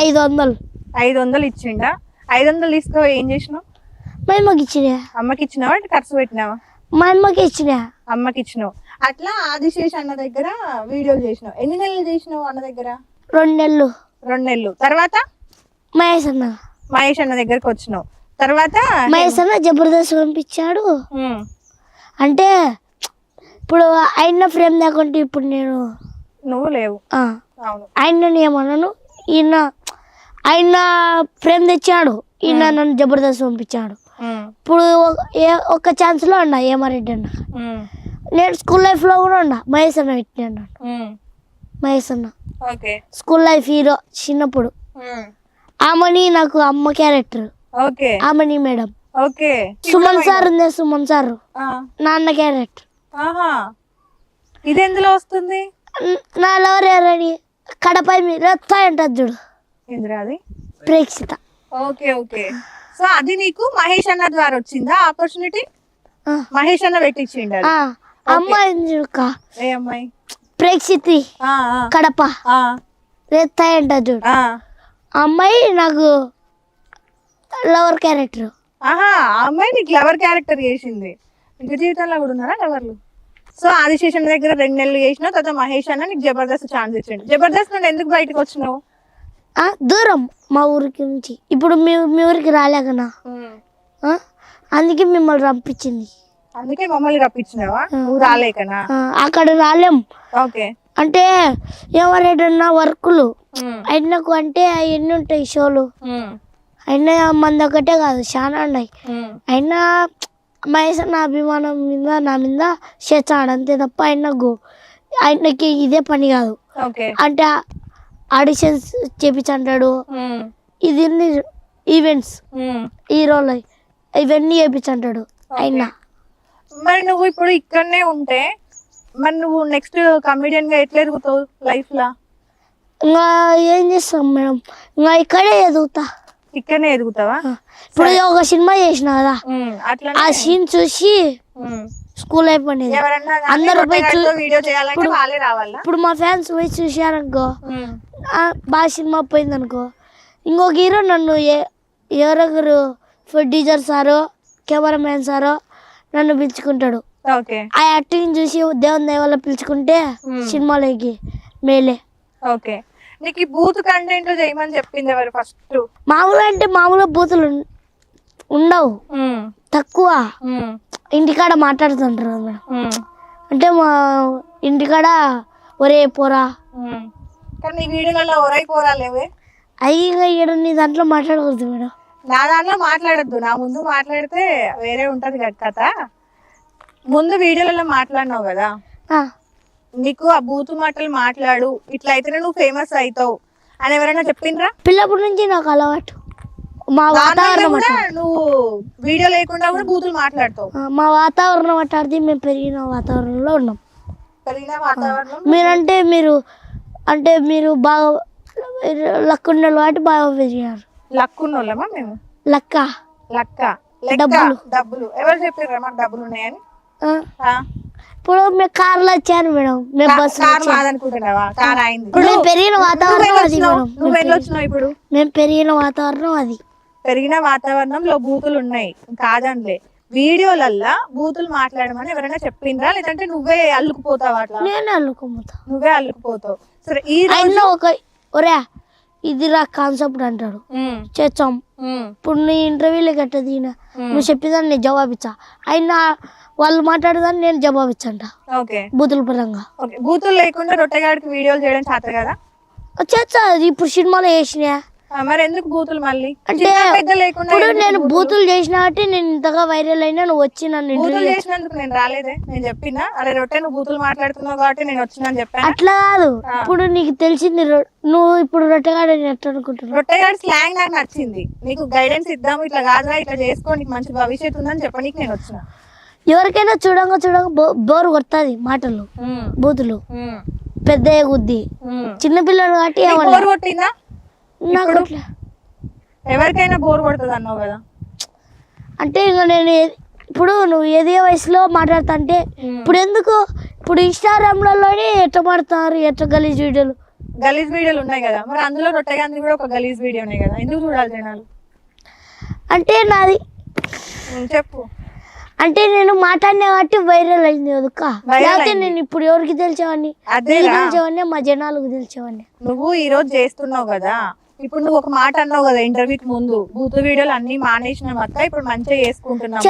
500 ఇచ్చిండా? 500 తీసుకో ఏం చేసినావు? మా అమ్మకి ఇచ్చిన. అమ్మకి ఇచ్చినావా ఖర్చు పెట్టినావా? మా అమ్మకి ఇచ్చిన. అమ్మకి ఇచ్చినావు. అట్లా ఆదిశేష్ అన్న దగ్గర వీడియోలు చేసినావు. ఎన్ని నెలలు చేసినావు అన్న దగ్గర? 2 నెలలు. 2 నెలలు. తర్వాత మహేష్ అన్న దగ్గరకు వచ్చినావు. తర్వాత మహేష్ అన్న జబర్దస్త్ పంపించాడు. అంటే ఇప్పుడు ఆయన ఫ్రేమ్ లేకుంటే ఇప్పుడు నువ్వు లేవు. ఆయన ఏమన్నాను, ఆయన ఫ్రేమ్ తెచ్చాడు, ఈయన నన్ను జబర్దస్త్ పంపించాడు. ఇప్పుడు ఒక ఛాన్స్ లో అన్నా ఏమారెడ్డి అన్న. నేను స్కూల్ లైఫ్ లో కూడా ఉన్నా, మహేష్ అన్న పెట్టినా. మహేష్ అన్న స్కూల్ లైఫ్ హీరో చిన్నప్పుడు. ఆమెని నాకు అమ్మ క్యారెక్టర్, ఆమెని మేడం. సుమన్ సార్ ఉంది, సుమన్ సార్ నాన్న క్యారెక్టర్. ఇది ఎందులో వస్తుంది? నా లవర్ ఎవరని కడపై మీరు ఉంటుంది చూడు, ప్రేక్షిత. సో అది నీకు మహేష్ అన్న ద్వారా వచ్చిందా ఆపర్చునిటీ? మహేష్ అన్న పెట్టించిండు. అమ్మాయి చూడక, ఏ అమ్మాయి? ప్రేక్షితి, కడప రేత్తాయి ఉంటుంది చూడు. అమ్మాయి నాకు లవర్ క్యారెక్టర్. అమ్మాయి నీకు లవర్ క్యారెక్టర్ చేసింది. ఇంకా జీవితంలో కూడా ఉన్నారా లవర్లు? సో ఆదిశేషన్ దగ్గర 2 నెలలు చేసినావు, తర్వాత మహేష్ అన్న నీకు జబర్దస్త్ ఛాన్స్ ఇచ్చిండు. జబర్దస్త్ నుండి ఎందుకు బయటకు వచ్చినావు? దూరం మా ఊరికి నుంచి. ఇప్పుడు మీ ఊరికి రాలేకనా, అందుకే మిమ్మల్ని రప్పించింది. అందుకే మమ్మల్ని రప్పించినావా? నువ్వు రాలేకనా? అక్కడ రాలేం. అంటే ఎవరైనా వర్కులు అయినకు అంటే ఎన్ని ఉంటాయి షోలు, అయినా మంది ఒకటే కాదు చాలా ఉన్నాయి. అయినా మహేష్ అన్న అభిమానం మీద నా మీద చేస్తాడు అంతే తప్ప ఆయనకి ఇదే పని కాదు. అంటే ఆడిషన్స్ చేపించంటాడు, ఇది ఈవెంట్స్ హీరోలు ఇవన్నీ చేపించంటాడు అయినా. మరి నువ్వు ఇప్పుడు ఇక్కడనే ఉంటే మరి నువ్వు నెక్స్ట్ కమెడియన్ గా ఎట్లా ఎదుగుతావు లైఫ్ లా? ఇంకా ఏం చేస్తాం మేడం, ఇంకా ఇక్కడే ఎదుగుతా. ఇక్కడనే ఎదుగుతావా? ఇప్పుడు ఒక సినిమా చేసిన కదా, ఆ సీన్ చూసి స్కూల్ అయిపోయింది. అందరూ ఇప్పుడు మా ఫ్యాన్స్ పోయి చూసారనుకో, బాగా సినిమా పోయింది అనుకో, ఇంకొక హీరో నన్ను ఎవరెవరు ప్రొడ్యూసర్ సారో కెమెరామ్యాన్ సారో నన్ను పిలుచుకుంటాడు. ఆ యాక్టింగ్ చూసి దేవుని దయ వల్ల పిలుచుకుంటే సినిమాలోకి మేలే. నీకు ఈ బూత్ కంటెంట్ చేయమని చెప్పింది ఎవరు ఫస్ట్? మామూలుగా అంటే మామూలుగా బూతులు ఉండవు, తక్కువ. ఇంటికాడ మాట్లాడుతుంటారు మేడం. అంటే మా ఇంటికాడ ఒరే పోరా. కానీ నీ వీడియోలలో ఒరే పోరా లేవే. అయ్యి ఇంకా ఇక్కడ నీ దాంట్లో మాట్లాడకూడదు మేడం. నా దాంట్లో మాట్లాడద్దు, నా ముందు మాట్లాడితే వేరే ఉంటది కథ. ముందు వీడియోలలో మాట్లాడినావు కదా, నీకు ఆ బూతు మాటలు మాట్లాడు ఇట్లా అయితేనే నువ్వు ఫేమస్ అవుతావు అని ఎవరైనా చెప్పిండ్రా? పిల్లప్పటి నుంచి నాకు అలవాటు. మా వాతావరణం నువ్వు వీడియో లేకుండా కూడా బూతులు మాట్లాడతావు. మా వాతావరణం అట్టాడితే మేము పెరిగిన వాతావరణంలో ఉన్నాం. పెరిగిన వాతావరణం మీరంటే మీరు బాగా లక్ ఉన్న వాటి బాగా పెరిగినారు. లక్ ఉన్నోళ్ళమా మేము? లక్క డబ్బులు ఎవరు చెప్పారు మాకు డబ్బులు ఉన్నాయని? ఇప్పుడు మేము కార్లో వచ్చాను మేడం, మేము బస్సు అనుకుంటున్నావా? కార్ అయింది. పెరిగిన వాతావరణం అది మేడం. నువ్వు వెళ్ళొచ్చినావు ఇప్పుడు? మేము పెరిగిన వాతావరణం అది. పెరిగిన వాతావరణంలో బూతులు ఉన్నాయి కాదనిలే. వీడియోలల్లా బూతులు మాట్లాడమని ఎవరైనా చెప్పిండ్రా, లేదంటే నువ్వే అల్లుకుపోతావు? అట్లా నేనే అల్లుకుపోతా. నువ్వే అల్లుకుపోతావు. సరే, ఈ ఒరే ఇది రా కాన్సెప్ట్ అంటాడు, చేస్తాం. ఇప్పుడు నీ ఇంటర్వ్యూలో గట్ట దీన నువ్వు చెప్పేదాన్ని నేను జవాబిచ్చా, అయినా వాళ్ళు మాట్లాడేదాన్ని నేను జవాబిచ్చంట. బూతుల పరంగా. బూతులు లేకుండా రొట్టెగాడికి వీడియోలు చేయడం చేత కదా? చేస్తా. ఇప్పుడు సినిమాలో వేసినా. మరి ఎందుకు బూతులు మళ్ళీ? అంటే ఇప్పుడు నేను బూతులు చేసిన కాబట్టి నేను ఇంతగా వైరల్ అయినా, నువ్వు వచ్చి నన్ను బూతులు చేసినందుకు నేను రాలేదే. నేను చెప్పినా అరే రొట్టె నువ్వు బూతులు మాట్లాడుతున్నావు కాబట్టి నేను వచ్చినా చెప్పాను. అట్లా కాదు, ఇప్పుడు నీకు తెలిసింది. నువ్వు ఇప్పుడు రొట్టెగాడు ఎట్లా అనుకుంటున్నావు? రొట్టెగాడి స్లాంగ్ నాకు నచ్చింది. నీకు గైడెన్స్ ఇద్దాము, ఇట్లా కాదురా ఇట్లా చేసుకో, నీకు మంచి భవిష్యత్తు ఉందని చెప్పనీకి నేను వచ్చిన. ఎవరికైనా చూడంగా బోరు కొడుతుంది మాటలు, బూతులు. పెద్ద గుద్ది చిన్నపిల్లలు కాబట్టి బోరు కొట్టిందా? ఎవరికైనా బోర్ కొడుతుంది అన్నావు కదా. అంటే ఇంకా నేను ఇప్పుడు నువ్వు ఏదే వయసులో మాట్లాడుతా అంటే ఇప్పుడు ఎందుకు ఇప్పుడు ఇన్స్టాగ్రామ్లలోనే ఎట్లా పడతారు, ఎట్లా గలీజ్ వీడియోలు ఉన్నాయి కదా. మరి అందులో రొట్టెగాంది కూడా ఒక గలీజ్ వీడియోనే కదా, ఎందుకు చూడాలి జనాలు? అంటే నాది చెప్పు. అంటే నేను మాట్లాడినా కాబట్టి వైరల్ అయింది కదక్క. లేకపోతే నేను ఇప్పుడు ఎవరికి తెలిసేవాడిని? మా జనాలకు తెలిసేవాడిని. నువ్వు ఈ రోజు చేస్తున్నావు కదా, ఇప్పుడు నువ్వు ఒక మాట అన్నావు కదా ఇంటర్వ్యూకి ముందు, బూతు వీడియోలు అన్ని మానేసిన అక్క, ఇప్పుడు మంచిగా చేసుకుంటున్నావు.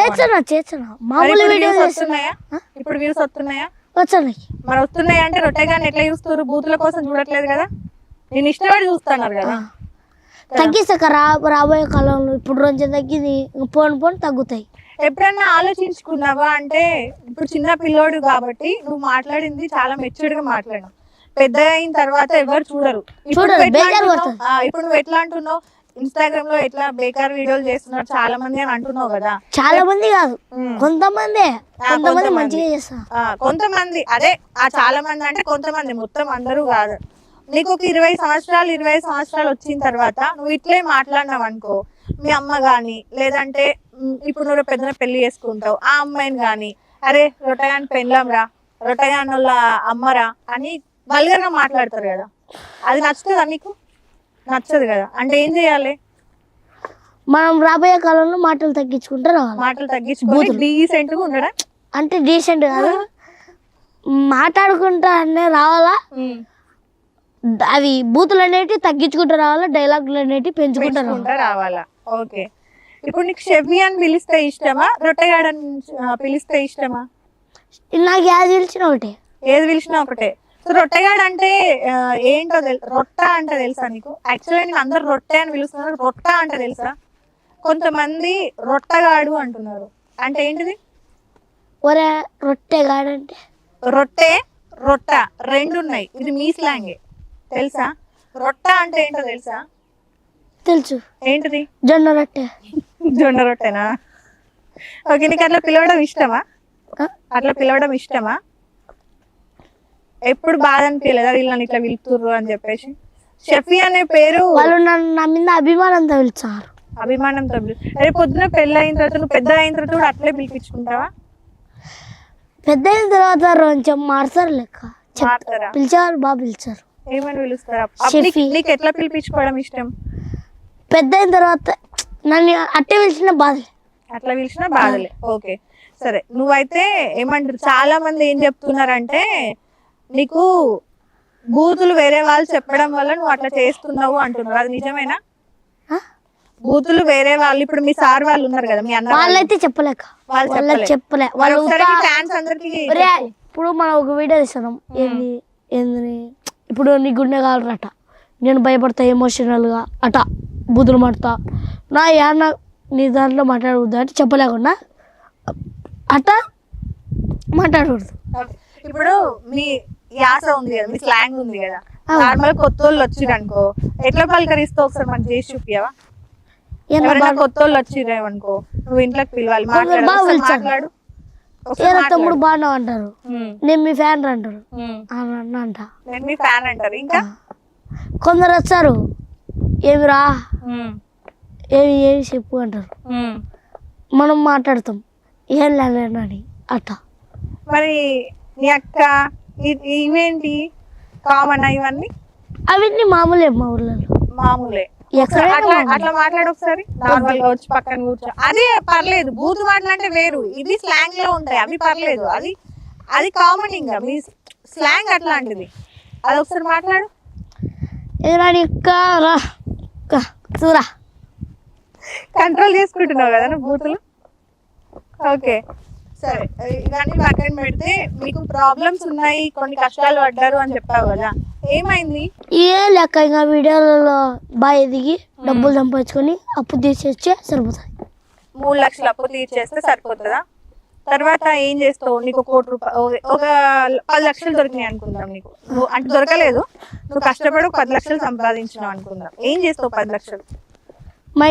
చేస్తున్నా మామూలు వీడియోలు వస్తున్నాయా? ఇప్పుడు వ్యూస్ వస్తున్నాయా? వచ్చాయి. మరి వస్తున్నాయి అంటే రొట్టెగాని ఎట్లా చూస్తారు? బూతుల కోసం చూడట్లేదు కదా, నేను ఇష్టపడి చూస్తున్నారు కదా. తగ్గిస్తాక రాబోయే కాలంలో ఇప్పుడు రోజు తగ్గింది, పోను తగ్గుతాయి. ఎప్పుడన్నా ఆలోచించుకున్నావా? అంటే ఇప్పుడు చిన్న పిల్లోడు కాబట్టి నువ్వు మాట్లాడింది చాలా మెచ్యూర్డ్ గా మాట్లాడినావు. పెద్ద అయిన తర్వాత ఎవరు చూడరు. ఇప్పుడు నువ్వు ఎట్లా అంటున్నావు, ఇన్స్టాగ్రామ్ లో ఎట్లా బేకార్ వీడియోలు చేస్తున్నారు చాలా మంది అని అంటున్నావు కదా. చాలా మంది కాదు, కొంతమంది మంచిగా చేస్తారు. కొంతమంది, అదే ఆ చాలా మంది అంటే కొంతమంది, మొత్తం అందరూ కాదు. నీకు ఒక 25 సంవత్సరాలు వచ్చిన తర్వాత నువ్వు ఇట్లే మాట్లాడినావు అనుకో, మీ అమ్మ గాని లేదంటే ఇప్పుడు నువ్వు పెద్ద పెళ్లి చేసుకుంటావు, ఆ అమ్మాయిని గాని అరే రొట్టెగాని పెళ్ళాం రా, రొట్టెగాని వాళ్ళ అమ్మరా అని వల్గర్ గా మాట్లాడతారు కదా. అది నచ్చుతుందా నీకు? నచ్చదు కదా. అంటే ఏం చేయాలి? మనం రాబోయే కాలంలో మాటలు తగ్గించుకుంటారు. మాటలు తగ్గించుకొని డీసెంట్ గా ఉండడం. అంటే డీసెంట్ కాదు, మాట్లాడుకుంటా అనే రావాలా. అవి బూతులు అనేవి తగ్గించుకుంటూ రావాలా, డైలాగులు అనేవి పెంచుకుంటూ రావాలా. ఓకే, ఇప్పుడు నీకు షెఫీ అని పిలిస్తే ఇష్టమా, రొట్టెగాడని పిలిస్తే ఇష్టమా? నాకు ఏది పిలిచినా ఒకటే. ఏది పిలిచినా ఒకటే. సో రొట్టెగాడు అంటే ఏంటో రొట్ట అంటే తెలుసా నీకు? యాక్చువల్గా నేను అందరు రొట్టె అని పిలుస్తున్నారు, రొట్ట అంటే తెలుసా? కొంతమంది రొట్టగాడు అంటున్నారు. అంటే ఏంటిది? ఒరే రొట్టెగాడు అంటే రొట్ట రెండు ఉన్నాయి, ఇది మీ స్లాంగే తెలుసా? రొట్ట అంటే ఏంటో తెలుసా? తెలుసు. ఏంటిది? జొన్న రొట్టె. జొన్న రొట్టెనా? ఓకే, నీకు అట్లా పిలవడం ఇష్టమా? ఎప్పుడు బాధ అనిపించలేదా వీళ్ళని ఇట్లా పిలుతుర్రు అని చెప్పేసి? షెఫీ అనే పేరు వాళ్ళు నా మీద అభిమానంతో పిలిచారు. అభిమానంతో రేపు పొద్దున పెళ్ళి అయిన తర్వాత నువ్వు పెద్ద అయిన తర్వాత కూడా అట్లే పిలిపించుకుంటావా? పెద్ద అయిన తర్వాత కొంచెం మారుతారు లెక్క. పిలిచారు, బాగా పిలిచారు. ఏమని పిలుస్తారా? నీకు ఎట్లా పిలిపించుకోవడం ఇష్టం? పెద్ద అయిన తర్వాత నన్ను అట్టే పిలిచిన బాధలే. అట్లా పిలిచిన బాధలే. ఓకే సరే, నువ్వైతే ఏమంటారు, చాలా మంది ఏం చెప్తున్నారంటే నీకు బూతులు వేరే వాళ్ళు చెప్పడం వల్ల నువ్వు అట్లా చేస్తున్నావు అంటున్నావు, అది నిజమేనా? ఆ? బూతులు వేరే వాళ్ళు, ఇప్పుడు మీ సార్ వాళ్ళు ఉన్నారు కదా, మీ అన్న వాళ్ళైతే చెప్పలేక వాళ్ళకి చెప్పలే వాళ్ళు ఫ్యాన్స్ అందరికి ఒరే, ఇప్పుడు మనం ఒక వీడియో తీస్తున్నాం, ఏంది ఏంది ఇప్పుడు నీ గుండె కావాలట, నేను భయపడతా ఎమోషనల్గా అట బుద్ధులు మాడతా, నా యాన్న నీ దాంట్లో మాట్లాడకూడదు అంటే చెప్పలేకుండా అట మాట్లాడకూడదు. ఇప్పుడు మీ యాస ఉంది కదా, మీ స్లాంగ్ ఉంది కదా, నార్మల్ కొత్త వాళ్ళు వచ్చిర్రు అనుకో ఎట్లా పలకరిస్తావు ఒకసారి మనకి చేసి చూపియవా? ఎవరైనా కొత్త వాళ్ళు వచ్చిర్రేమనుకో నువ్వు ఇంట్లోకి పిలవాలి, మాట్లాడు. ఏదో తమ్ముడు బాగున్నావు అంటారు, నేను మీ ఫ్యాన్ అంటారు, అంట నేను మీ ఫ్యాన్ అంటారు. ఇంకా కొందరు వచ్చారు, ఏమిరా ఏమి ఏమి చెప్పు అంటారు, మనం మాట్లాడతాం ఏం లేదని అట్ట. మరి నీ అక్క ఇవేంటి కామన్ ఇవన్నీ? అవన్నీ మామూలే మా ఊర్లలో, మామూలే. అట్లా మాట్లాడు ఒకసారి, నార్మల్ గా వచ్చి పక్కన కూర్చో, అదే పర్లేదు. బూత్ మాటలంటే వేరు, ఇది స్లాంగ్ లో ఉంటాయి, అవి పర్లేదు, అది అది కామన్. ఇంకా మీ స్లాంగ్ అట్లాంటిది, అది ఒకసారి మాట్లాడు. చూరా కంట్రోల్ చేసుకుంటున్నావు కదా నువ్వు బూతులు. ఓకే సరే, ఇవన్నీ పక్కన పెడితే మీకు ప్రాబ్లమ్స్ ఉన్నాయి, కొన్ని కష్టాలు పడ్డారు అని చెప్పావు కదా, ఏమైంది? ఏ లెక్క ఇంకా వీడియోలలో బాగా ఎదిగి డబ్బులు సంపాదించుకొని అప్పు తీసేస్తే సరిపోతుంది. 3 లక్షలు అప్పు తీర్చేస్తే సరిపోతుందా? తర్వాత ఏం చేస్తావు? నీకు 1 కోటి రూపాయలు, ఒక 10 లక్షలు దొరికినాయి అనుకుందాం నీకు, నువ్వు అంటే దొరకలేదు, నువ్వు కష్టపడి 10 లక్షలు సంపాదించినావు అనుకుందాం, ఏం చేస్తావు 10 లక్షలు? మా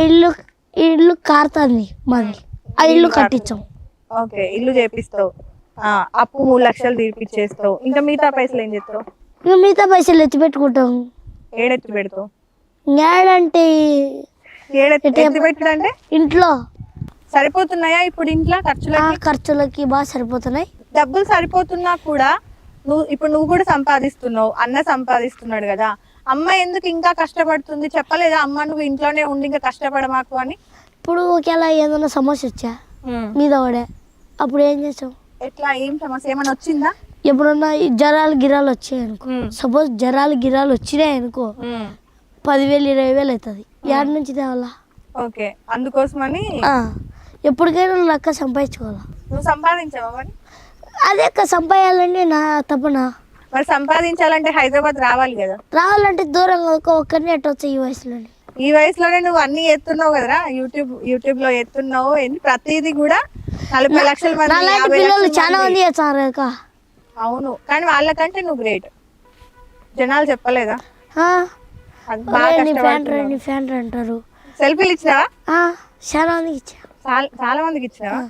ఇల్లు కారుతుంది మాది, ఆ ఇల్లు కట్టించాం. ఓకే, ఇల్లు చేపిస్తావు, అప్పు 3 లక్షలు తీర్పిచ్చేస్తావు, ఇంకా మిగతా పైసలు ఏం చేస్తావు? ఇంకా మిగతా పైసలు ఎత్తి పెట్టుకుంటాం. ఏడెత్తి పెడతావు? ఏడంటే ఎత్తి పెట్టడంటే ఇంట్లో సరిపోతున్నాయా ఇప్పుడు? ఇంట్లో ఖర్చులకి బాగా సరిపోతున్నాయి. డబ్బులు సరిపోతున్నా కూడా నువ్వు కూడా సంపాదిస్తున్నావు, అన్న సంపాదిస్తున్నాడు కదా, అమ్మ ఎందుకు ఇంకా కష్టపడుతుంది? చెప్పలేదా అమ్మ నువ్వు ఇంట్లోనే ఉండి ఇంకా కష్టపడమాకు అని? ఇప్పుడు ఒకవేళ ఏదైనా సమస్య వచ్చా మీద పడే అప్పుడు ఏం చేసావు? ఎట్లా, ఏం సమస్య ఏమైనా వచ్చిందా? ఎప్పుడన్నా జ్వరాలు గిరాలు వచ్చాయి అనుకో, సపోజ్ జ్వరాలు గిరాలు వచ్చినాయి అనుకో, 10,000 20,000 అవుతుంది, ఏడు నుంచి తేవాలా? ఓకే, అందుకోసమని ఎప్పటికైనా లెక్క సంపాదించుకోవాలా. నువ్వు సంపాదించావా మరి? అదే సంపాదించాలంటే నా తప్పన. మరి సంపాదించాలంటే హైదరాబాద్ రావాలి కదా? రావాలంటే దూరంగా ఒక్కరిని ఎట్ట వచ్చాయి ఈ వయసులోనే నువ్వు అన్ని ఎత్తున్నావు కదరా, యూట్యూబ్ లో ఎత్తున్నావు, ప్రతిదీ కూడా 40 లక్షల మంది పిల్లలు చాలా మంది చేస్తారు. అవును, కానీ వాళ్ళకంటే నువ్వు గ్రేట్. జనాలు చెప్పలేదా ఫ్యాన్ అంటారు? సెల్ఫీలు ఇచ్చినావా? చాలా మందికి ఇచ్చా, చాలా మందికి ఇచ్చినావా?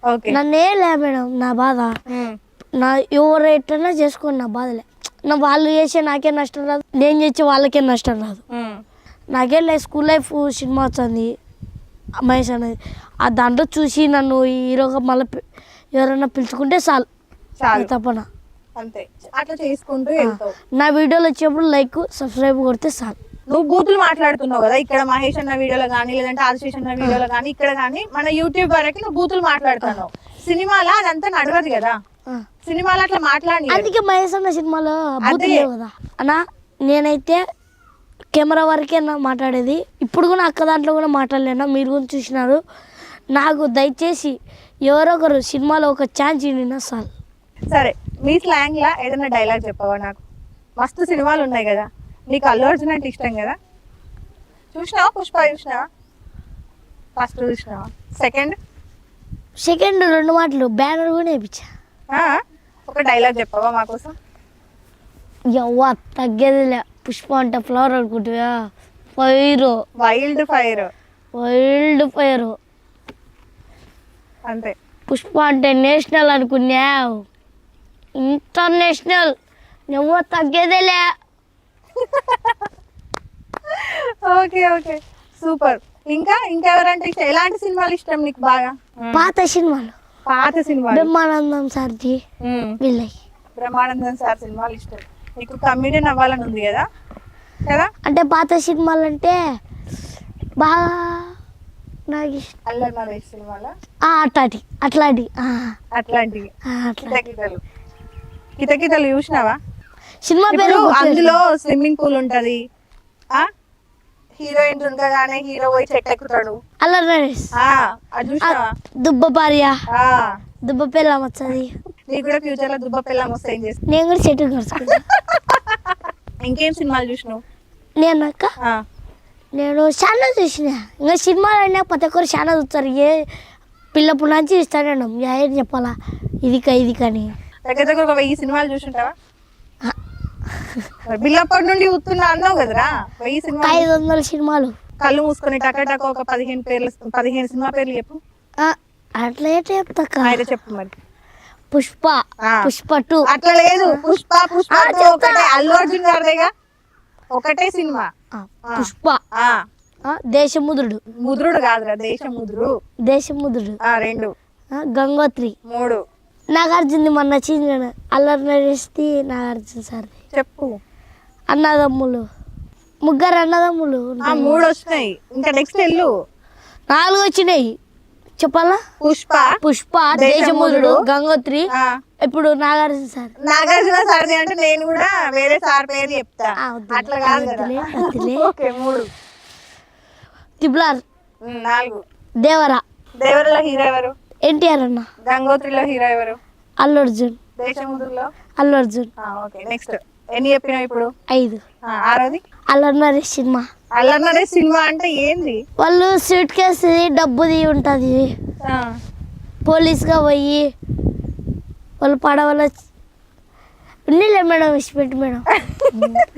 ఓకే, నన్నే లే మేడం, నా బాధ నా ఎవరు ఎట్లన్నా చేసుకోండి, నా బాధలే. నా వాళ్ళు చేసే నాకే నష్టం రాదు, నేను చేసే వాళ్ళకే నష్టం రాదు. నాకే లైఫ్ స్కూల్ లైఫ్ సినిమా వచ్చింది మహేష్ అనేది, ఆ దాంట్లో చూసి నన్ను హీరోగా మళ్ళీ ఎవరైనా పిలుచుకుంటే చాలు తప్పన. అంతే, అట్లా చేసుకుంటూ నా వీడియోలు వచ్చేప్పుడు లైక్ సబ్స్క్రైబ్ కొడితే చాలు. నువ్వు బూతులు మాట్లాడుతున్నావు కదా, ఇక్కడ మహేష్ అన్న వీడియోలో కానీ లేదంటే ఆశీష్ అన్న వీడియోలో కానీ ఇక్కడ కానీ మన యూట్యూబ్ వరకు నువ్వు బూతులు మాట్లాడుతున్నావు. సినిమాలో అదంతా నడవదు కదా, సినిమాలో అట్లా మాట్లాడి. అందుకే మహేష్ అన్న సినిమాలో బూతులు లేవు కదా అన్న. నేనైతే కెమెరా వరకే మాట్లాడేది, ఇప్పుడు కూడా అక్క దాంట్లో కూడా మాట్లాడలేనా, మీరు కూడా చూసినారు. నాకు దయచేసి ఎవరో ఒకరు సినిమాలో ఒక ఛాన్స్ ఇవ్వండి సార్. సరే, మీ స్లాంగ్ లా ఏదైనా డైలాగ్ చెప్పవా నాకు? మస్తు సినిమాలు ఉన్నాయి కదా, నీకు అల్లు అర్జున్ అంటే ఇష్టం కదా, చూసినావా? పుష్ప చూసినావా? ఫస్ట్ చూసినావా? సెకండ్ 2 మాటలు బ్యానర్ కూడా వేయించా. ఒక డైలాగ్ చెప్పవా మా కోసం? ఎవ్వ తగ్గేదిలే, పుష్ప అంటే ఫ్లవర్ అనుకుంటువా, వైల్డ్ ఫైర్ అంతే. పుష్ప అంటే నేషనల్ అనుకున్నావు, ఇంటర్నేషనల్ నువ్వు తగ్గేదేలే. Okay okay, super. ఇంకెవరంటే ఎలాంటి సినిమాలు ఇష్టం నీకు బాగా? పాత సినిమాలు బ్రహ్మానందం సార్జీ వీళ్ళకి. బ్రహ్మానందం సార్ సినిమాలు ఇష్టం నీకు? కమెడియన్ అవ్వాలని ఉంది కదా కదా? అంటే పాత సినిమాలు అంటే బాగా నాకు ఇష్టం. అల్లరి నరేష్ సినిమాలో అట్లాంటివి కితకితలు చూసినావా? సినిమా పేరు ఇప్పుడు అందులో స్విమ్మింగ్ పూల్ ఉంటది, ఆ హీరోయిన్ ఉండగానే హీరో పోయి చెట్టు ఎక్కుతాడు, అల్లరి నరేష్, అది చూసావా? దుబ్బ భార్య, ఆ, దుబ్బ పిల్లం వచ్చది. నీకు కూడా ఫ్యూచర్ లో దుబ్బ పిల్లం వస్తే ఏం చేస్తావు? నేను కూడా చెట్టు కలుసుకుంటా. ఇంకేం సినిమాలు చూసినావు? నేను అక్క నేను చాలా చూసిన. ఇంకా సినిమాలు అన్నా ప్రతి ఒక్కరు చాలా చూస్తారు. ఏ పిల్లప్పుడు నుంచి ఇస్తాను ఏం చెప్పాలా ఇది ఇది కానీ దగ్గర దగ్గర ఒక 1000 సినిమాలు చూసుంటావా? బిల్లప్పటి నుండి చూస్తున్నా అన్నావు కదరా, 1000 సినిమాలు. 500 సినిమాలు. కళ్ళు మూసుకొని టక ఒక 15 సినిమా పేర్లు చెప్పు. అట్లా ఏంటి చెప్తా అయితే చెప్పు మరి. పుష్ప, పుష్ప 2. అట్లా లేదు, పుష్ప 2 ఒకటే, అల్లు అర్జున్ గారిదేగా, ఒకటే సినిమా. పుష్ప, దేశముద్రుడు. ముద్రుడు కాదురా, దేశముద్రుడు. దేశముద్రుడు 2. గంగోత్రి 3. నాగార్జున మొన్న నచ్చింది. అల్లరి నరేష్ది నాగార్జున సార్. చెప్పు. అన్నదమ్ములు, ముగ్గురు అన్నదమ్ములు. 3 వచ్చినాయి, ఇంకా నెక్స్ట్ వెళ్ళు. 4 వచ్చినాయి చెప్పాలా? పుష్ప, దేశముద్రుడు, గంగోత్రి, ఇప్పుడు నాగార్జున సార్. నాగార్జున సార్ది అంటే నేను కూడా వేరే సార్ పేరు చెప్తా, అట్లా కాదు కదా. 3. తిబ్లార్ 4. దేవరలో హీరో ఎవరు? ఎన్టీఆర్ అన్న. గంగోత్రిలో హీరో ఎవరు? అల్లు అర్జున్. దేశముద్రులో అల్లు అర్జున్. ఓకే, నెక్స్ట్ ఎన్ని చెప్పినావు ఇప్పుడు? 5. 6ది అల్లరి నరేష్ సినిమా. అల్లరి నరేష్ సినిమా అంటే ఏంది? వాళ్ళు సూట్ కేసు డబ్బుది ఉంటది, పోలీస్గా పోయి వాళ్ళు పడవల ఉన్నిలే మేడం, విసిపెట్టి మేడం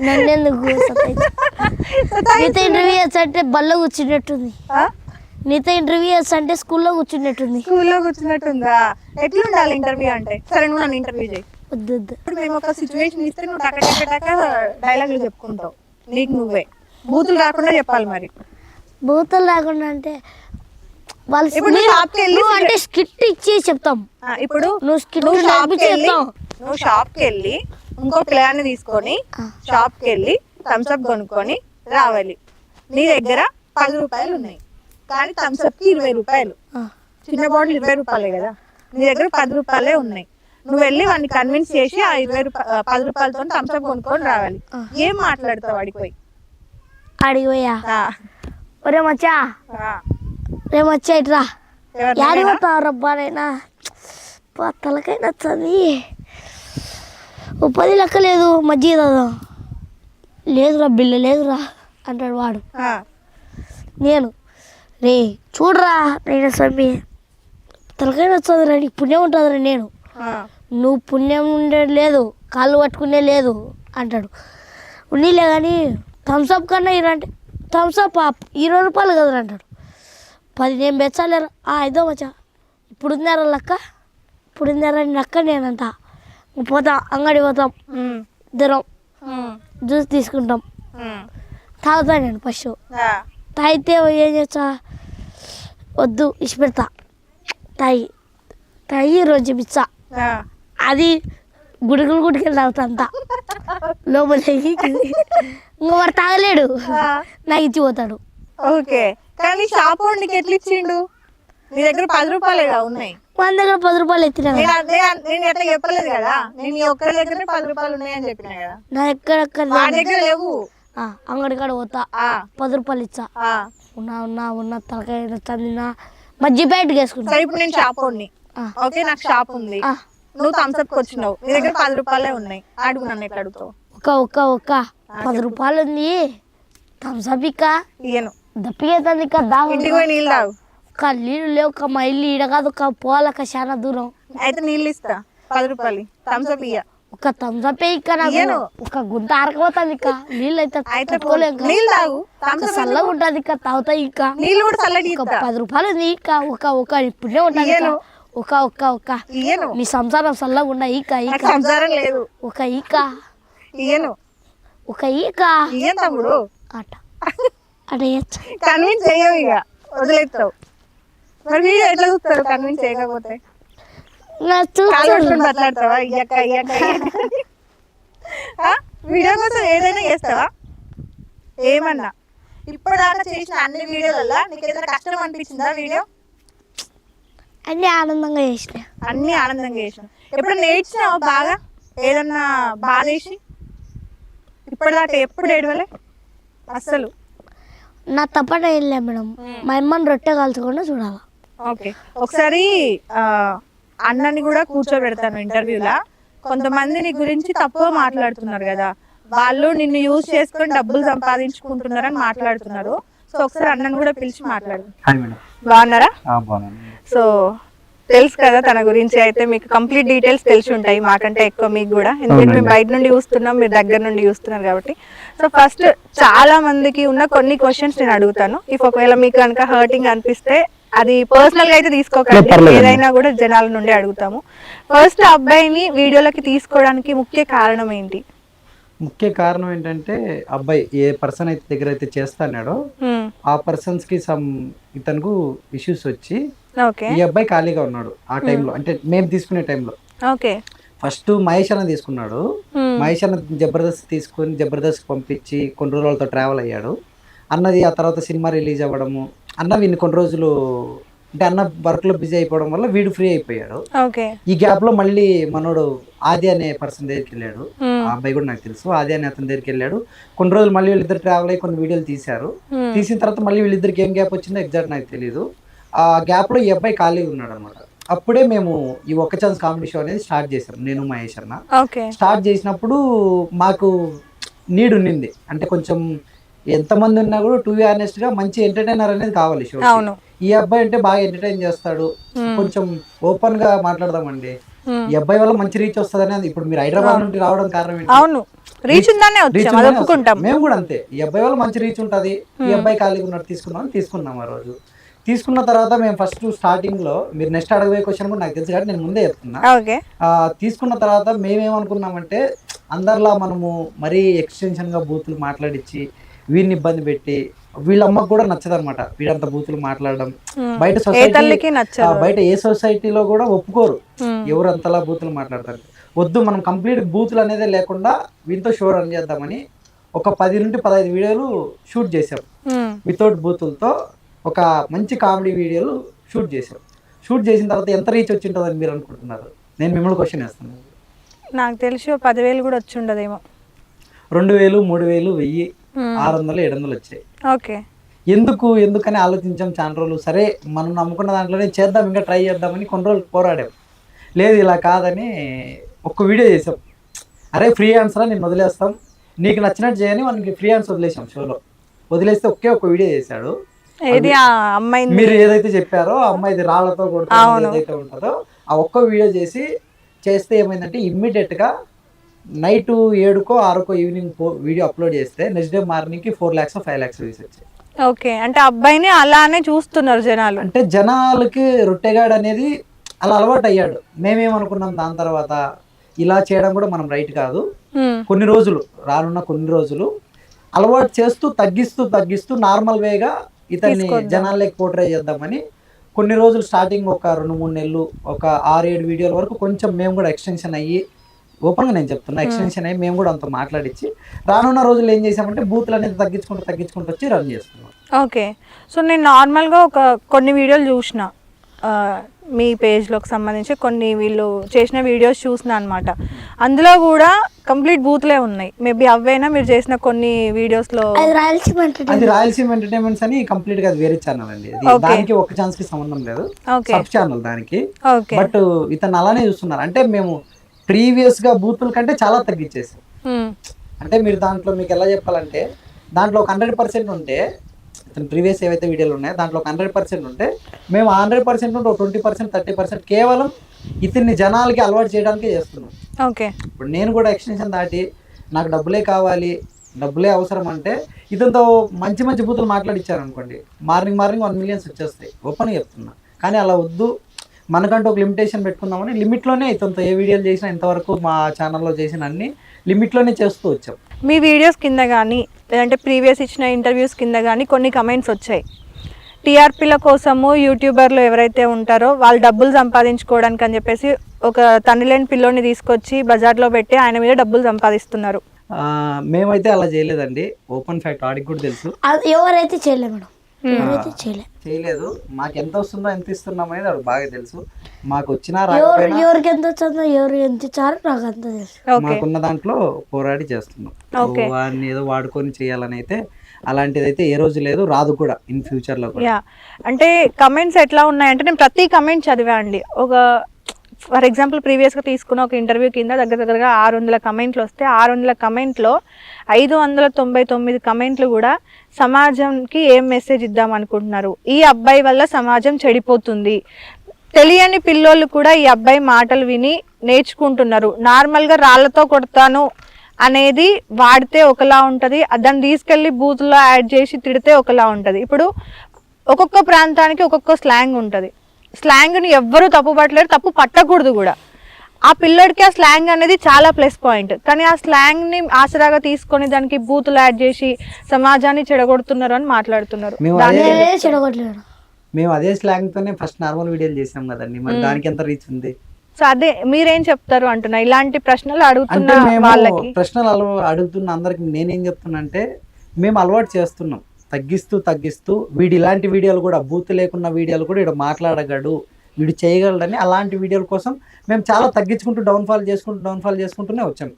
నన్ను ఎందుకు నీతో ఇంటర్వ్యూ అంటే బల్లో కూర్చున్నట్టుంది. నీతో ఇంటర్వ్యూ అంటే స్కూల్లో కూర్చున్నట్టుంది. స్కూల్లో కూర్చున్నట్టుందా? ఎట్లుండాలి ఇంటర్వ్యూ అంటే? సరే, నువ్వు నన్ను ఇంటర్వ్యూ చేయి. వద్దు. ఇప్పుడు మేము ఒక సిచ్యువేషన్ ఇస్తే నువ్వు టక డైలాగులు చెప్పుకుంటావు, నీకు నువ్వే, బూతులు రాకుండా చెప్పాలి. మరి బూతులు రాకుండా అంటే వాళ్ళు ఇప్పుడు అంటే స్కిట్ ఇచ్చి చెప్తాం. ఇప్పుడు నువ్వు షాప్కి వెళ్ళి ఇంకో పిల్లాన్ని తీసుకొని షాప్కి వెళ్ళి థమ్స్అప్ కొనుక్కొని రావాలి. నీ దగ్గర 10 రూపాయలు ఉన్నాయి, కానీ థమ్స్అప్ కి 20 రూపాయలు. చిన్న బాటిల్ 20 రూపాయలే కదా, నీ దగ్గర 10 రూపాయలే ఉన్నాయి. నువ్వు వెళ్ళి వాడిని కన్విన్స్ చేసి ఆ 10 రూపాయలతో థమ్స్అప్ కొనుక్కొని రావాలి. ఏం మాట్లాడతావు అడిగిపోయి? అడిగిపోయా ఒరే మచ్చా, రే మచ్చా ఇట్రా, యాడిపోతావు రబ్బానైనా తలకైనా చది 10 లెక్క లేదు, మజ్జిగ తాదా. లేదురా బిల్లు లేదురా అంటాడు వాడు. నేను రే చూడరా, నేను స్వామి తలకైనా చదువురా, నీకు పుణ్యం ఉంటుందిరా. నేను నువ్వు పుణ్యం ఉండేది లేదు, కాళ్ళు పట్టుకునే లేదు అంటాడు. ఉన్నీలే కానీ థమ్స్అప్ కన్నా ఇరంటే థమ్స్అప్ 20 రూపాయలు కదరా అంటాడు. 10 నేను బెచ్చాలేరా. ఇదో మచ్చా, ఇప్పుడు ఉన్నారా లెక్క, ఇప్పుడు ఉన్నారా లెక్క. నేనంట పోతాం, అంగడి పోతాం, ఇద్దరం జ్యూస్ తీసుకుంటాం, తాగుతా. నేను ఫస్ట్ తాగితే ఏం చేస్తా, వద్దు ఇచ్చి పెడతా, తాగి రోజు పిచ్చా, అది గుడికెళ్ళి తాగుతా అంతా లోపలికి. ఇంకా వాడు తాగలేడు, నాకు ఇచ్చిపోతాడు. ఓకే, కానీ షాప్ వాడికి ఎట్లా ఇచ్చిండు? నీ దగ్గర 10 రూపాయలేగా ఉన్నాయి, మన దగ్గర 10 రూపాయలు ఎత్తినా. నేను ఎట్లా చెప్పలేదు కదా, నేను ఒక్కరి దగ్గర 10 రూపాయలు ఉన్నాయని చెప్పినా కదా. నా దగ్గర దగ్గర లేవు. అంగడి కాడ పోతా, 10 రూపాయలు ఇచ్చా. ఉన్న తలకాయ చందినా మజ్జి బయటకు వేసుకుంటా. ఇప్పుడు నేను షాప్ వాడిని, ఓకే, నాకు షాప్ ఉంది, నువ్వు థమ్స్అప్ వచ్చినావు, నీ దగ్గర 10 రూపాయలే ఉన్నాయి, అడుగు, నన్ను ఎట్లా అడుగుతావు? ఒక్క 10 రూపాయలు ఉంది, థమ్స్అప్ ఇక్క ఇయ్యను, దప్పికేతుంది ఇక్క. ఇంటికి పోయి నీళ్ళు తాగు. నీళ్ళు లేవు, మా ఇల్లు ఈడ కాదు, పోవాలక్క చాలా దూరం. అయితే నీళ్ళు ఇస్తా, 10 రూపాయలు థమ్స్అప్ ఇయ్య. ఒక థమ్స్అప్ ఇక్క, నాకు ఒక గుంత ఆరకపోతుంది ఇక్క. నీళ్ళు అయితే నీళ్ళు తాగు, చల్లగా ఉంటుంది ఇక్క, తాగుతాయి ఇక్క. నీళ్ళు కూడా చల్లటి. 10 రూపాయలు ఉంది ఇక్క, ఒక ఇప్పుడే ఉంటుంది ఒక్క నీ సంసారం చల్లగా ఉండ ఇక్క. సంసారం లేదు, ఒక ఈక ఇయ్యను, ఒక ఈక ఇయ్యను తమ్ముడు. అట అటే కన్విన్స్ చేయవు, ఇక వదిలేస్తావు. మరి వీడియో ఎట్లా చూస్తారు కన్విన్స్ చేయకపోతే? మాట్లాడతావా? వీడియో కోసం ఏదైనా చేస్తావా? ఏమన్నా ఇప్పటిదాకా చేసిన అన్ని వీడియోలలో నీకు ఏదైనా కష్టం అనిపించిందా? వీడియో అన్ని ఆనందంగా చేసిన. అన్ని ఆనందంగా చేసిన. ఎప్పుడు నేర్చినావు బాగా? ఏదన్నా బాధేసి ఇప్పటిదాకా ఎప్పుడు ఏడవలే అస్సలు? నా తప్పన ఏం లే మేడం, మా అమ్మని రొట్టె కాల్చకుండా చూడాలి. ఓకే, ఒకసారి అన్నని కూడా కూర్చోబెడతాను ఇంటర్వ్యూలా. కొంతమంది నీ గురించి తప్పుగా మాట్లాడుతున్నారు కదా, వాళ్ళు నిన్ను యూజ్ చేసుకొని డబ్బులు సంపాదించుకుంటున్నారని మాట్లాడుతున్నారు. సో ఒకసారి అన్నని కూడా పిలిచి మాట్లాడు. బాగున్నారా? సో తెలుసు కదా తన గురించి, అయితే మీకు కంప్లీట్ డీటెయిల్స్ తెలిసి ఉంటాయి మాకంటే ఎక్కువ మీకు కూడా, ఎందుకంటే మేము బయట నుండి చూస్తున్నాం, మీరు దగ్గర నుండి చూస్తున్నారు కాబట్టి. సో ఫస్ట్ చాలా మందికి ఉన్న కొన్ని క్వశ్చన్స్ నేను అడుగుతాను. ఇఫ్ ఒకవేళ మీకు కనుక హర్టింగ్ అనిపిస్తే అది పర్సనల్ గా అయితే తీసుకోకండి, ఏదైనా కూడా జనాల నుండి అడుగుతాము. ఫస్ట్ అబ్బాయిని వీడియోలకి తీసుకోవడానికి ముఖ్య కారణం ఏంటి? ముఖ్య కారణం ఏంటంటే అబ్బాయి ఏ పర్సన్ అయితే దగ్గర అయితే చేస్తాడో ఆ పర్సన్స్ కి ఇతనుకు ఇష్యూస్ వచ్చి ఈ అబ్బాయి ఖాళీగా ఉన్నాడు ఆ టైంలో, అంటే మేము తీసుకునే టైంలో. ఫస్ట్ మహేష్ అన్న తీసుకున్నాడు, మహేష్ అన్న జబర్దస్త్ తీసుకుని జబర్దస్త్ పంపించి కొన్ని రోజులతో ట్రావెల్ అయ్యాడు అన్నది. ఆ తర్వాత సినిమా రిలీజ్ అవ్వడము, అన్న వీడిని కొన్ని రోజులు అంటే అన్న వర్క్ లో బిజీ అయిపోవడం వల్ల వీడు ఫ్రీ అయిపోయాడు. ఈ గ్యాప్ లో మళ్ళీ మనోడు ఆది అనే పర్సన్ దగ్గరికి వెళ్ళాడు, ఆ అబ్బాయి కూడా నాకు తెలుసు, ఆది అనే అతని దగ్గరికి వెళ్ళాడు. కొన్ని రోజులు మళ్ళీ వీళ్ళిద్దరు ట్రావెల్ అయ్యి కొన్ని వీడియోలు తీశారు. తీసిన తర్వాత మళ్ళీ వీళ్ళిద్దరికి ఏం గ్యాప్ వచ్చిందో ఎగ్జాక్ట్ నాకు తెలియదు. ఆ గ్యాప్ లో ఈ అబ్బాయి ఖాళీగా ఉన్నాడు అనమాట. అప్పుడే మేము ఈ ఒక్క ఛాన్స్ కామెడీ షో అనేది స్టార్ట్ చేసాం, నేను మహేష్ అన్న. స్టార్ట్ చేసినప్పుడు మాకు నీడ్ ఉన్నింది, అంటే కొంచెం ఎంతమంది ఉన్నా కూడా టు బి ఆనెస్ట్ గా మంచి ఎంటర్టైనర్ అనేది కావాలి షో. ఈ అబ్బాయి అంటే బాగా ఎంటర్టైన్ చేస్తాడు, కొంచెం ఓపెన్ గా మాట్లాడదామండి. ఈ అబ్బాయి వల్ల మంచి రీచ్ వస్తుంది అనేది. ఇప్పుడు మీరు హైదరాబాద్ నుండి రావడం కారణం ఏంటి? మేము కూడా అంతే, ఈ అబ్బాయి వల్ల మంచి రీచ్ ఉంటది, ఈ అబ్బాయి ఖాళీగా ఉన్నట్టు తీసుకున్నాం ఆ రోజు. తీసుకున్న తర్వాత మేము ఫస్ట్ స్టార్టింగ్ లో, మీరు నెక్స్ట్ అడగబోయే క్వశ్చన్ కూడా నాకు తెలుసు కాబట్టి నేను ముందే చెప్తున్నా. తీసుకున్న తర్వాత మేమేమనుకున్నామంటే అందరిలా మనము మరీ ఎక్స్టెన్షన్ గా బూతులు మాట్లాడించి వీడిని ఇబ్బంది పెట్టి, వీళ్ళ అమ్మకు కూడా నచ్చదు అనమాట వీడంత బూతులు మాట్లాడడం. బయట సొసైటీ, బయట ఏ సొసైటీలో కూడా ఒప్పుకోరు ఎవరు అంతలా బూతులు మాట్లాడతారు. వద్దు, మనం కంప్లీట్ బూతులు అనేది లేకుండా వీటితో షో రన్ చేద్దామని ఒక 10 నుండి 15 వీడియోలు షూట్ చేసాం వితౌట్ బూతులతో. ఒక మంచి కామెడీ వీడియోలు షూట్ చేసాం. షూట్ చేసిన తర్వాత ఎంత రీచ్ వచ్చి ఉంటుందని మీరు అనుకుంటున్నారు? నేను మిమ్మల్ని క్వశ్చన్ వేస్తాను. నాకు తెలిసి 10,000 కూడా వచ్చి ఉండదేమో. 2,000, 3,000, 1,000, 600, 700 వచ్చాయి. ఎందుకని ఆలోచించాం చాలా రోజులు. సరే మనం నమ్ముకున్న దాంట్లోనే చేద్దాం, ఇంకా ట్రై చేద్దామని కొన్ని రోజులు పోరాడాం. లేదు ఇలా కాదని ఒక్క వీడియో చేసాం. అరే ఫ్రీ ఆన్సరా, నేను వదిలేస్తాం, నీకు నచ్చినట్టు చేయని మనకి ఫ్రీ ఆన్సర్ వదిలేసాం. షోలో వదిలేస్తే ఒక్క వీడియో చేశాడు. మీరు ఏదైతే చెప్పారో అమ్మాయిది రాళ్లతో కొడుతుంది ఏదైతే ఉంటుందో ఆ ఒక్క వీడియో చేస్తే ఏమైందంటే ఇమ్మీడియట్ గా నైట్ 7కో 6కో ఈవినింగ్ వీడియో అప్లోడ్ చేస్తే నెక్స్ట్ డే మార్నింగ్ కి 4 lakhs 5 lakhs వ్యూస్ వచ్చాయి. ఓకే, అంటే అబ్బాయిని అలానే చూస్తున్నారు జనాలు. అంటే జనాలకి రొట్టెగాడు అనేది అలా అలవాటు అయ్యాడు. మేమేమనుకున్నాం దాని తర్వాత, ఇలా చేయడం కూడా మనం రైట్ కాదు, కొన్ని రోజులు రానున్న కొన్ని రోజులు అలవాటు చేస్తూ తగ్గిస్తూ నార్మల్ వేగా ఇతన్ని జనాలకి పోర్ట్రే చేద్దామని కొన్ని రోజులు స్టార్టింగ్ ఒక 2-3 నెలలు ఒక 6-7 వీడియోల వరకు కొంచెం మేము కూడా ఎక్స్టెన్షన్ అయ్యి, ఓపెన్గా నేను చెప్తున్నా, ఎక్స్టెన్షన్ అయ్యి మేము కూడా అంత మాట్లాడించి రానున్న రోజులు ఏం చేసామంటే బూతులు అనేది తగ్గించుకుంటూ వచ్చి రన్ చేస్తున్నాం. ఓకే, సో నేను నార్మల్గా కొన్ని వీడియోలు చూసిన మీ పేజ్లోకి సంబంధించి కొన్ని వీళ్ళు చేసిన వీడియోస్ చూసిన అనమాట. అందులో కూడా కంప్లీట్ బూత్లే ఉన్నాయి. మేబీ అవైనా మీరు చేసిన కొన్ని వీడియోస్ లో. అది రాయలసీమ ఎంటర్టైన్మెంట్స్ అని కంప్లీట్ గా వేరే ఛానల్ అండి. దానికి ఒక ఛాన్స్ కి సంబంధం లేదు, సబ్ ఛానల్ దానికి. బట్ ఇతను అలానే చూస్తున్నారు. అంటే మేము ప్రీవియస్ గా బూతుల కంటే చాలా తగ్గించేసాం. అంటే మీరు దాంట్లో మీకు ఎలా చెప్పాలంటే, దాంట్లో ఒక 100% ఉంటే, ప్రీవియస్ ఏవైతే వీడియోలు ఉన్నాయో దాంట్లో ఒక 100% ఉంటే మేము 100% నుండి ఒక 20%, 30% కేవలం ఇతన్ని జనాలకి అలవాటు చేయడానికే చేస్తున్నాం. ఓకే, ఇప్పుడు నేను కూడా ఎక్స్టెన్షన్ దాటి నాకు డబ్బులే కావాలి, డబ్బులే అవసరం అంటే ఇతనితో మంచి బూతులు మాట్లాడిచ్చారు అనుకోండి, మార్నింగ్ 1 million వచ్చేస్తాయి. ఓపెన్గా చెప్తున్నా. కానీ అలా వద్దు, మనకంటూ ఒక లిమిటేషన్ పెట్టుకుందామని లిమిట్లోనే ఇతనితో ఏ వీడియోలు చేసినా ఇంతవరకు మా ఛానల్లో చేసిన అన్ని లిమిట్లోనే చేస్తూ వచ్చాం. మీ వీడియోస్ కింద కానీ లేదంటే ప్రీవియస్ ఇచ్చిన ఇంటర్వ్యూస్ కింద కానీ కొన్ని కమెంట్స్ వచ్చాయి. టీఆర్పీల కోసము యూట్యూబర్లు ఎవరైతే ఉంటారో వాళ్ళు డబ్బులు సంపాదించుకోవడానికి అని చెప్పేసి ఒక తండ్రిలేని పిల్లోని తీసుకొచ్చి బజార్లో పెట్టి ఆయన మీద డబ్బులు సంపాదిస్తున్నారు. మేమైతే అలా చేయలేదండి. ఓపెన్ ఫ్యాక్ట్ ఆడికి కూడా తెలుసు. ఎవరైతే చేయలేదు, మాకు ఎంత వస్తుందో ఎంత ఇస్తున్నాం అనేది అది బాగా తెలుసు. మాకు వచ్చినా రాకపోయినా ఎవరికి ఎంత వచ్చిందో ఎవరు ఎంత ఇచ్చారో నాకు అంత తెలుసు. మాకున్న దాంట్లో పోరాడి చేస్తున్నాం. వాడిని ఏదో వాడుకొని చేయాలని అయితే అలాంటిది అయితే ఏ రోజు లేదు, రాదు కూడా ఇన్ ఫ్యూచర్ లో కూడా. అంటే కమెంట్స్ ఎట్లా ఉన్నాయంటే నేను ప్రతి కమెంట్ చదివా అండి. ఒక ఫర్ ఎగ్జాంపుల్ ప్రీవియస్గా తీసుకున్న ఒక ఇంటర్వ్యూ కింద దగ్గరగా 600 కమెంట్లు వస్తే 600 కమెంట్లో 599 కమెంట్లు కూడా సమాజంకి ఏం మెసేజ్ ఇద్దాం అనుకుంటున్నారు, ఈ అబ్బాయి వల్ల సమాజం చెడిపోతుంది, తెలియని పిల్లోళ్ళు కూడా ఈ అబ్బాయి మాటలు విని నేర్చుకుంటున్నారు, నార్మల్గా రాళ్లతో కొడతాను అనేది వాడితే ఒకలా ఉంటుంది, దాన్ని తీసుకెళ్ళి బూత్లో యాడ్ చేసి తిడితే ఒకలా ఉంటుంది. ఇప్పుడు ఒక్కొక్క ప్రాంతానికి ఒక్కొక్క స్లాంగ్ ఉంటుంది. స్లాంగ్ని ఎవ్వరూ తప్పు పట్టలేరు, తప్పు పట్టకూడదు కూడా. ఆ పిల్లోడికి ఆ స్లాంగ్ అనేది చాలా ప్లస్ పాయింట్. కానీ ఆ స్లాంగ్ని ఆసరాగా తీసుకొని దానికి బూతులు యాడ్ చేసి సమాజాన్ని చెడగొడుతున్నారు అని మాట్లాడుతున్నారు. మేము అదే స్లాంగ్ తోనే ఫస్ట్ నార్మల్ వీడియోలు చేసాం కదండి, మరి దానికి ఎంత రీచ్ ఉంది? సో అదే మీరేం చెప్తారు అంటున్నా, ఇలాంటి ప్రశ్నలు అడుగుతున్న వాళ్ళకి, ప్రశ్నలు అడుగుతున్న అందరికి నేనేం చెప్తున్నా అంటే, మేము అలవాటు చేస్తున్నాం తగ్గిస్తూ వీడు ఇలాంటి వీడియోలు కూడా, బూత్ లేకున్న వీడియోలు కూడా వీడు మాట్లాడగలడు, వీడు చేయగలడని అలాంటి వీడియోల కోసం మేము చాలా తగ్గించుకుంటూ డౌన్ఫాల్ చేసుకుంటూనే వచ్చాం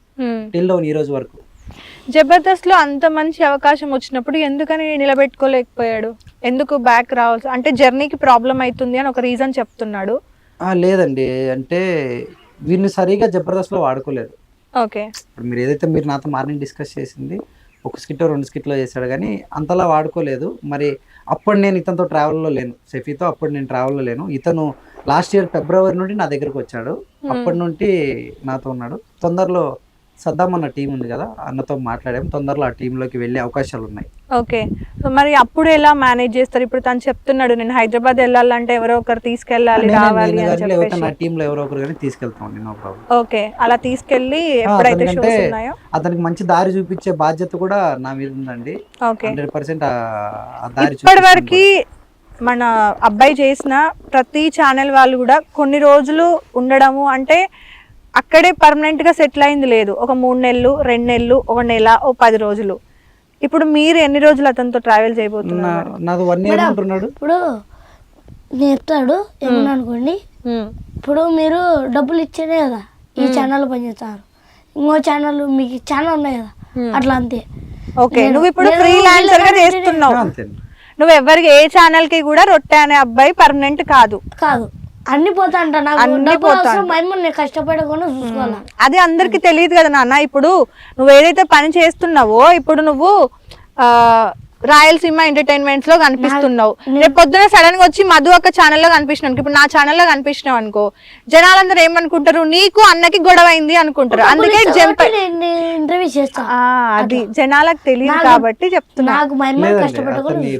టిల్ డౌన్ ఈ రోజు వరకు. జబర్దస్త్ లో అంత మంచి అవకాశం వచ్చినప్పుడు ఎందుకని నిలబెట్టుకోలేకపోయాడు? ఎందుకు బ్యాక్ రావాల్సి, అంటే జర్నీకి ప్రాబ్లం అవుతుంది అని ఒక రీజన్ చెప్తున్నాడు. లేదండి, అంటే వీరిని సరిగా జబర్దస్త్ లో వాడుకోలేదు. ఓకే, ఇప్పుడు మీరు నాతో మార్నింగ్ డిస్కస్ చేసింది ఒక స్కిట్ 2 స్కిట్లో చేశాడు, కానీ అంతలా వాడుకోలేదు. మరి అప్పుడు నేను ఇతనితో ట్రావెల్లో లేను, సెఫీతో అప్పుడు నేను ట్రావెల్లో లేను. ఇతను లాస్ట్ ఇయర్ ఫిబ్రవరి నుండి నా దగ్గరకు వచ్చాడు, అప్పటి నుండి నాతో ఉన్నాడు. తొందరలో సద్దాం అన్న టీం ఉంది కదా, అన్నతో మాట్లాడాము, తొందరలో ఆ టీంలోకి వెళ్ళే అవకాశాలు ఉన్నాయి. ఓకే, సో మరి అప్పుడు ఎలా మేనేజ్ చేస్తారు? ఇప్పుడు తను చెప్తున్నాడు నేను హైదరాబాద్ వెళ్ళాలంటే ఎవరో ఒకరు తీసుకెళ్ళాలి, రావాలి అని చెప్పేసి. నా టీంలో ఎవరో ఒకరు కానీ తీసుకెళ్తామండి, నో ప్రాబ్లం. ఓకే, అలా తీసుకెళ్ళి ఎప్పుడైతే షోస్ ఉన్నాయో అతనికి మంచి దారి చూపించే బాధ్యత కూడా నా మీద ఉందండి. ఓకే, 100% ఆ దారి. ఇప్పటివరకు మన అబ్బాయి చేసిన ప్రతి ఛానల్ వాళ్ళు కూడా కొన్ని రోజులు ఉండడము అంటే అక్కడే పర్మనెంట్ గా సెటిల్ అయింది లేదు. ఒక 3 నెలలు, 2 నెలలు, 1 నెల, 10 రోజులు. ఇప్పుడు మీరు ఎన్ని రోజులు అతనితో ట్రావెల్ చేయబోతున్నారు? నాది 1 ఇయర్ ఉంటున్నాడు. ఇప్పుడు చెప్తాడు ఏమన్నా అనుకోండి, ఇప్పుడు మీరు డబ్బులు ఇచ్చేనే కదా ఈ ఛానల్ పనిచేస్తారు, ఇంకో ఛానల్ మీకు ఛానల్ ఉన్నాయి కదా, అట్లా అంతే. ఓకే, నువ్వు ఇప్పుడు ఫ్రీలాన్సర్ గా చేస్తున్నావు, నువ్వు ఎవరికి ఏ ఛానల్ కి కూడా రొట్టె అనే అబ్బాయి పర్మనెంట్ కాదు. అన్ని పోతా అంట, కష్టపడకుండా చూసుకోవాలా. అది అందరికి తెలియదు కదా నాన్న. ఇప్పుడు నువ్వు ఏదైతే పని చేస్తున్నావో, ఇప్పుడు నువ్వు రాయలసీమ ఎంటర్టైన్మెంట్స్ లో కనిపిస్తున్నావు, రేపు పొద్దున సడన్ గా వచ్చి మధు ఒక ఛానల్లో కనిపిస్తున్నావు, ఇప్పుడు నా ఛానల్లో కనిపిస్తున్నావు అనుకో, జనాలందరూ ఏమనుకుంటారు, నీకు అన్నకి గొడవ అయింది అనుకుంటారు. అందుకే ఇంటర్వ్యూ చేస్తా, అది జనాలకు తెలియదు కాబట్టి చెప్తున్నా.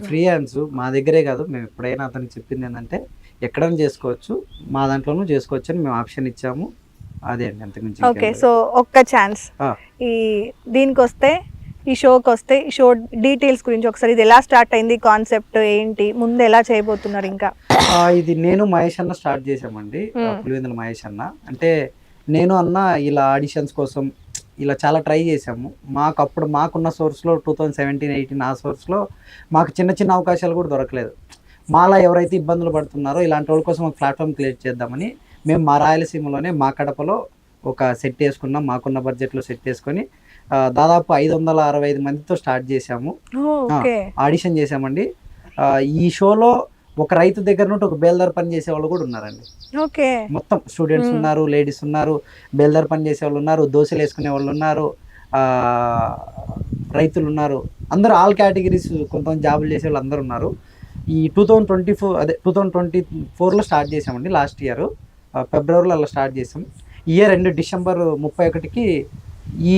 ఫ్రీ హ్యాండ్స్ మా దగ్గరే కాదు, మేము ఎప్పుడైనా అతనికి చెప్పింది ఏంటంటే ఎక్కడైనా చేసుకోవచ్చు, మా దాంట్లోనూ చేసుకోవచ్చు అని మేము ఆప్షన్ ఇచ్చాము. అదే అండి, అంతకుమించి. ఓకే, సో ఒక్క ఛాన్స్ ఈ దీనికి వస్తే, ఈ షోకి వస్తే, ఈ షో డీటెయిల్స్ గురించి ఒకసారి, ఇది ఎలా స్టార్ట్ అయింది, కాన్సెప్ట్ ఏంటి, ముందు ఎలా చేయబోతున్నారు? ఇంకా ఇది నేను మహేష్ అన్న స్టార్ట్ చేసామండి, పులివెందుల మహేష్ అన్న. అంటే నేను అన్న ఇలా ఆడిషన్స్ కోసం ఇలా చాలా ట్రై చేసాము. అప్పుడు మాకున్న సోర్స్లో 2017-18 ఆ సోర్స్లో మాకు చిన్న అవకాశాలు కూడా దొరకలేదు. మాలా ఎవరైతే ఇబ్బందులు పడుతున్నారో ఇలాంటి వాళ్ళ కోసం ఒక ప్లాట్ఫామ్ క్రియేట్ చేద్దామని మేము మా రాయలసీమలోనే మా కడపలో ఒక సెట్ వేసుకున్నాం, మాకున్న బడ్జెట్లో సెట్ వేసుకొని దాదాపు 565 మందితో స్టార్ట్ చేసాము, ఆడిషన్ చేసామండి. ఈ షోలో ఒక రైతు దగ్గర నుండి ఒక బేల్దార్ పని చేసే వాళ్ళు కూడా ఉన్నారండి. మొత్తం స్టూడెంట్స్ ఉన్నారు, లేడీస్ ఉన్నారు, బేల్దార్ పని చేసే వాళ్ళు ఉన్నారు, దోశలు వేసుకునే వాళ్ళు ఉన్నారు, రైతులు ఉన్నారు, అందరూ ఆల్ కేటగిరీస్, కొంతమంది జాబులు చేసే వాళ్ళు అందరూ ఉన్నారు. ఈ 2024లో స్టార్ట్ చేసామండి, లాస్ట్ ఇయర్ ఫిబ్రవరిలో అలా స్టార్ట్ చేసాం. ఇయర్ ఎండ్ డిసెంబర్ 31కి ఈ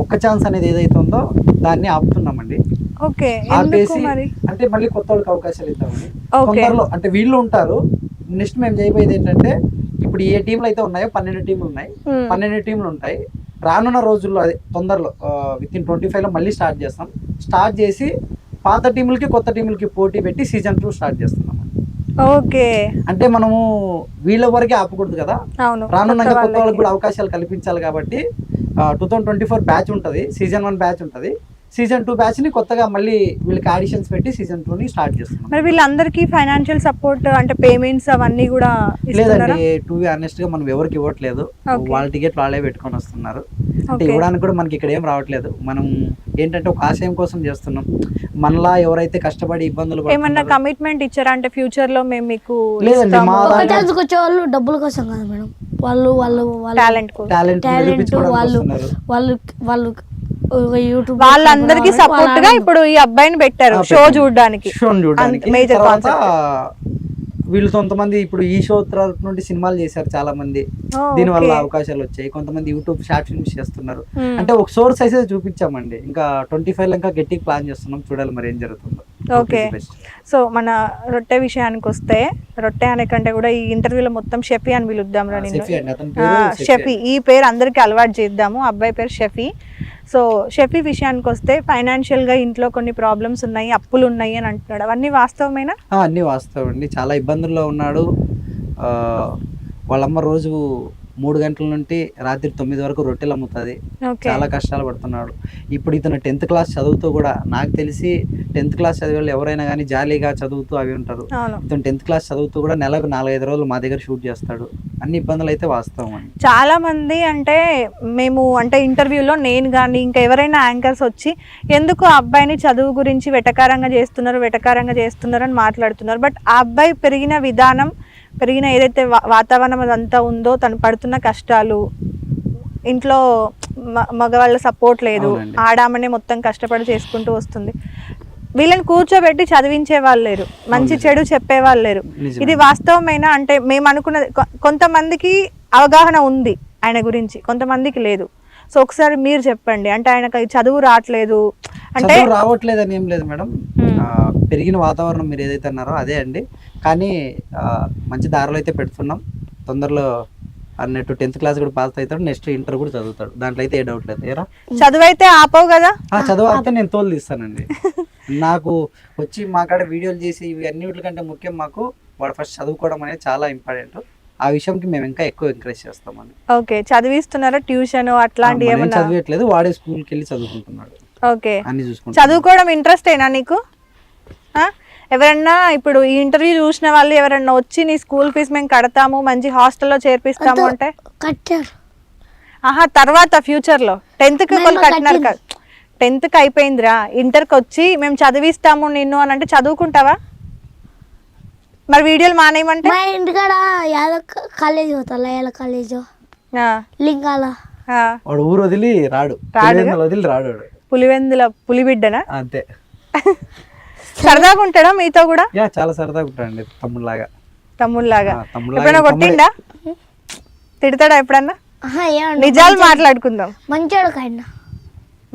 ఒక్క ఛాన్స్ అనేది ఏదైతే ఉందో దాన్ని ఆపుతున్నామండి. ఆపేసి అంటే మళ్ళీ కొత్త వాళ్ళకి అవకాశాలు ఇద్దామని. తొందరలో అంటే వీళ్ళు ఉంటారు, నెక్స్ట్ మేము చేయబోయేది ఏంటంటే, ఇప్పుడు ఏ టీంలు అయితే ఉన్నాయో 12 టీంలు ఉన్నాయి, 12 టీంలు ఉంటాయి. రానున్న రోజుల్లో అదే తొందరలో within 25లో మళ్ళీ స్టార్ట్ చేస్తాం. స్టార్ట్ చేసి పాత టీములకి కొత్త టీములకి పోటీ పెట్టి సీజన్ 2 స్టార్ట్ చేస్తున్నాం. ఓకే, అంటే మనము వీళ్ళ వరకే ఆపకూడదు కదా, రానున్న కొత్త వాళ్ళకి కూడా అవకాశాలు కల్పించాలి. కాబట్టి 2024 బ్యాచ్ ఉంటుంది, సీజన్ 1 బ్యాచ్ ఉంటుంది, సీజన్ 2 బ్యాచ్ ని కొత్తగా మళ్ళీ వీళ్ళకి ఆడిషన్స్ పెట్టి సీజన్ 2 ని స్టార్ట్ చేస్తున్నాం. మరి వీళ్ళందరికీ ఫైనాన్షియల్ సపోర్ట్ అంటే పేమెంట్స్ అవన్నీ కూడా లేదండి, టు బి ఆనెస్ట్ గా మనం ఎవరికి ఇవ్వట్లేదు, వాళ్ళ టికెట్ వాళ్ళే పెట్టుకొని వస్తున్నారు. అంటే ఇవ్వడానికి కూడా మనకి ఇక్కడ ఏం రావట్లేదు. మనం ఏంటంటే ఒక ఆశయం కోసం చేస్తున్నాం. మనలా ఎవరైతే కష్టపడి ఇబ్బందులు ఏమన్నా కమిట్మెంట్ ఇచ్చారా అంటే ఫ్యూచర్ లో మేము మీకు లేదండి, మా ఒక ఛాన్స్ వచ్చే వాళ్ళు డబ్బుల కోసం కాదు మేడం, వాళ్ళు వాళ్ళు టాలెంట్ టాలెంట్ వాళ్ళు వాళ్ళు వాళ్ళు యూట్యూబ్ వాళ్ళందరికీ సపోర్ట్ గా ఇప్పుడు ఈ అబ్బాయిని పెట్టారు షో చూడడానికి. మేజర్ తర్వాత వీళ్ళు కొంతమంది ఇప్పుడు ఈ షో తరఫు నుండి సినిమాలు చేశారు చాలా మంది, దీని వల్ల అవకాశాలు వచ్చాయి. కొంతమంది యూట్యూబ్ షార్ట్ ఫిల్మ్స్ చేస్తున్నారు. అంటే ఒక సోర్స్ అయితే చూపించామండి. ఇంకా 25 ఇంకా గట్టిగా ప్లాన్ చేస్తున్నాం, చూడాలి మరి ఏం జరుగుతుందో. ఓకే, సో మన రొట్టె విషయానికి వస్తే, రొట్టె అనే కంటే కూడా ఈ ఇంటర్వ్యూలో మొత్తం షఫీ అని పిలుద్దాం రా నిన్ను. షఫీ ఈ పేరు అందరికి అలవాటు చేద్దాము. అబ్బాయి పేరు షఫీ. సో షఫీ విషయానికి వస్తే ఫైనాన్షియల్ గా ఇంట్లో కొన్ని ప్రాబ్లమ్స్ ఉన్నాయి, అప్పులు ఉన్నాయి అని అంటున్నాడు. అవన్నీ వాస్తవమేనా? అన్ని వాస్తవం అండి. చాలా ఇబ్బందుల్లో ఉన్నాడు. వాళ్ళమ్మ రోజు 3 గంటల నుండి రాత్రి 9 వరకు రొట్టెలు అమ్ముతుంది. చాలా కష్టాలు పడుతున్నాడు. ఇప్పుడు ఇతను 10th క్లాస్ చదువుతూ కూడా, నాకు తెలిసి 10th క్లాస్ చదివే వాళ్ళు ఎవరైనా కానీ జాలీగా చదువుతూ అవి ఉంటారు. ఇతను 10th క్లాస్ చదువుతూ కూడా నెలకు 4-5 రోజులు మా దగ్గర షూట్ చేస్తాడు. అన్ని ఇబ్బందులు అయితే వాస్తవం అండి. చాలా మంది అంటే మేము అంటే ఇంటర్వ్యూలో నేను కానీ ఇంకా ఎవరైనా యాంకర్స్ వచ్చి ఎందుకు ఆ అబ్బాయిని చదువు గురించి వెటకారంగా చేస్తున్నారు అని మాట్లాడుతున్నారు. బట్ ఆ అబ్బాయి పెరిగిన విధానం, పెరిగిన ఏదైతే వాతావరణం అదంతా ఉందో, తను పడుతున్న కష్టాలు, ఇంట్లో మగవాళ్ళ సపోర్ట్ లేదు, ఆడామనే మొత్తం కష్టపడి చేసుకుంటూ వస్తుంది. వీళ్ళని కూర్చోబెట్టి చదివించే వాళ్ళు లేరు, మంచి చెడు చెప్పేవాళ్ళు లేరు. ఇది వాస్తవమైనా? అంటే మేము అనుకున్నది, కొంతమందికి అవగాహన ఉంది ఆయన గురించి, కొంతమందికి లేదు. సో ఒకసారి మీరు చెప్పండి, అంటే ఆయనకు చదువు రావట్లేదు అంటే. రావట్లేదు అని ఏం లేదు మేడం, పెరిగిన వాతావరణం మీరు ఏదైతే అన్నారో అదే అండి. కానీ మంచి దారిలో అయితే పెడుతున్నాం. తొందరలో అన్నట్టు 10th క్లాస్ కూడా పాస్ అవుతాడు, నెక్స్ట్ ఇంటర్ కూడా చదువుతాడు. దాంట్లో అయితే ఏ డౌట్ లేదు. ఏరా చదువు అయితే ఆపవు కదా? చదువు అయితే నేను తోలు తీస్తానండి. నాకు వచ్చి మా కాడ వీడియోలు చేసి ఇవి అన్నిటికంటే ముఖ్యం మాకు వాడు ఫస్ట్ చదువుకోవడం అనేది చాలా ఇంపార్టెంట్. ఆ విషయంకి మేము ఇంకా ఎక్కువ ఎంకరేజ్ చేస్తామని. ఓకే, చదివిస్తున్నారా ట్యూషన్ అట్లాంటివి? ఏమైనా చదివేట్లేదు, వాడే స్కూల్కి వెళ్ళి చదువుకుంటున్నాడు. ఓకే, అన్ని చూసుకుంటా. చదువుకోవడం ఇంట్రెస్ట్ ఏనా నీకు? ఎవరన్నా ఇప్పుడు ఈ ఇంటర్వ్యూ చూసిన వాళ్ళు ఎవరన్నా వచ్చి నీ స్కూల్ ఫీజు మేము కడతాము, మంచి హాస్టల్లో చేర్పిస్తాము అంటే కట్టారు? తర్వాత ఫ్యూచర్ లో 10th కి వాళ్ళు కట్టినారు కదా, 10th కి అయిపోయిందిరా, ఇంటర్కి వచ్చి మేము చదివిస్తాము నిన్ను అని అంటే చదువుకుంటావా? మరి వీడియోలు మానేయమంటే? మా ఇంటికాడ కాలేజ్ పోతా, లయాల కాలేజ్ లింగాల. వాడు ఊరు వదిలి రాడు, వదిలి రాడు. పులివెందుల పులిబిడ్డనా? అంతే. సరదాగా ఉంటాడా మీతో కూడా? చాలా సరదాగా ఉంటాడండి, తమ్ముళ్ళలాగా. ఎప్పుడైనా కొట్టిండా? తిడతాడా ఎప్పుడన్నా? నిజాలు మాట్లాడుకుందాం.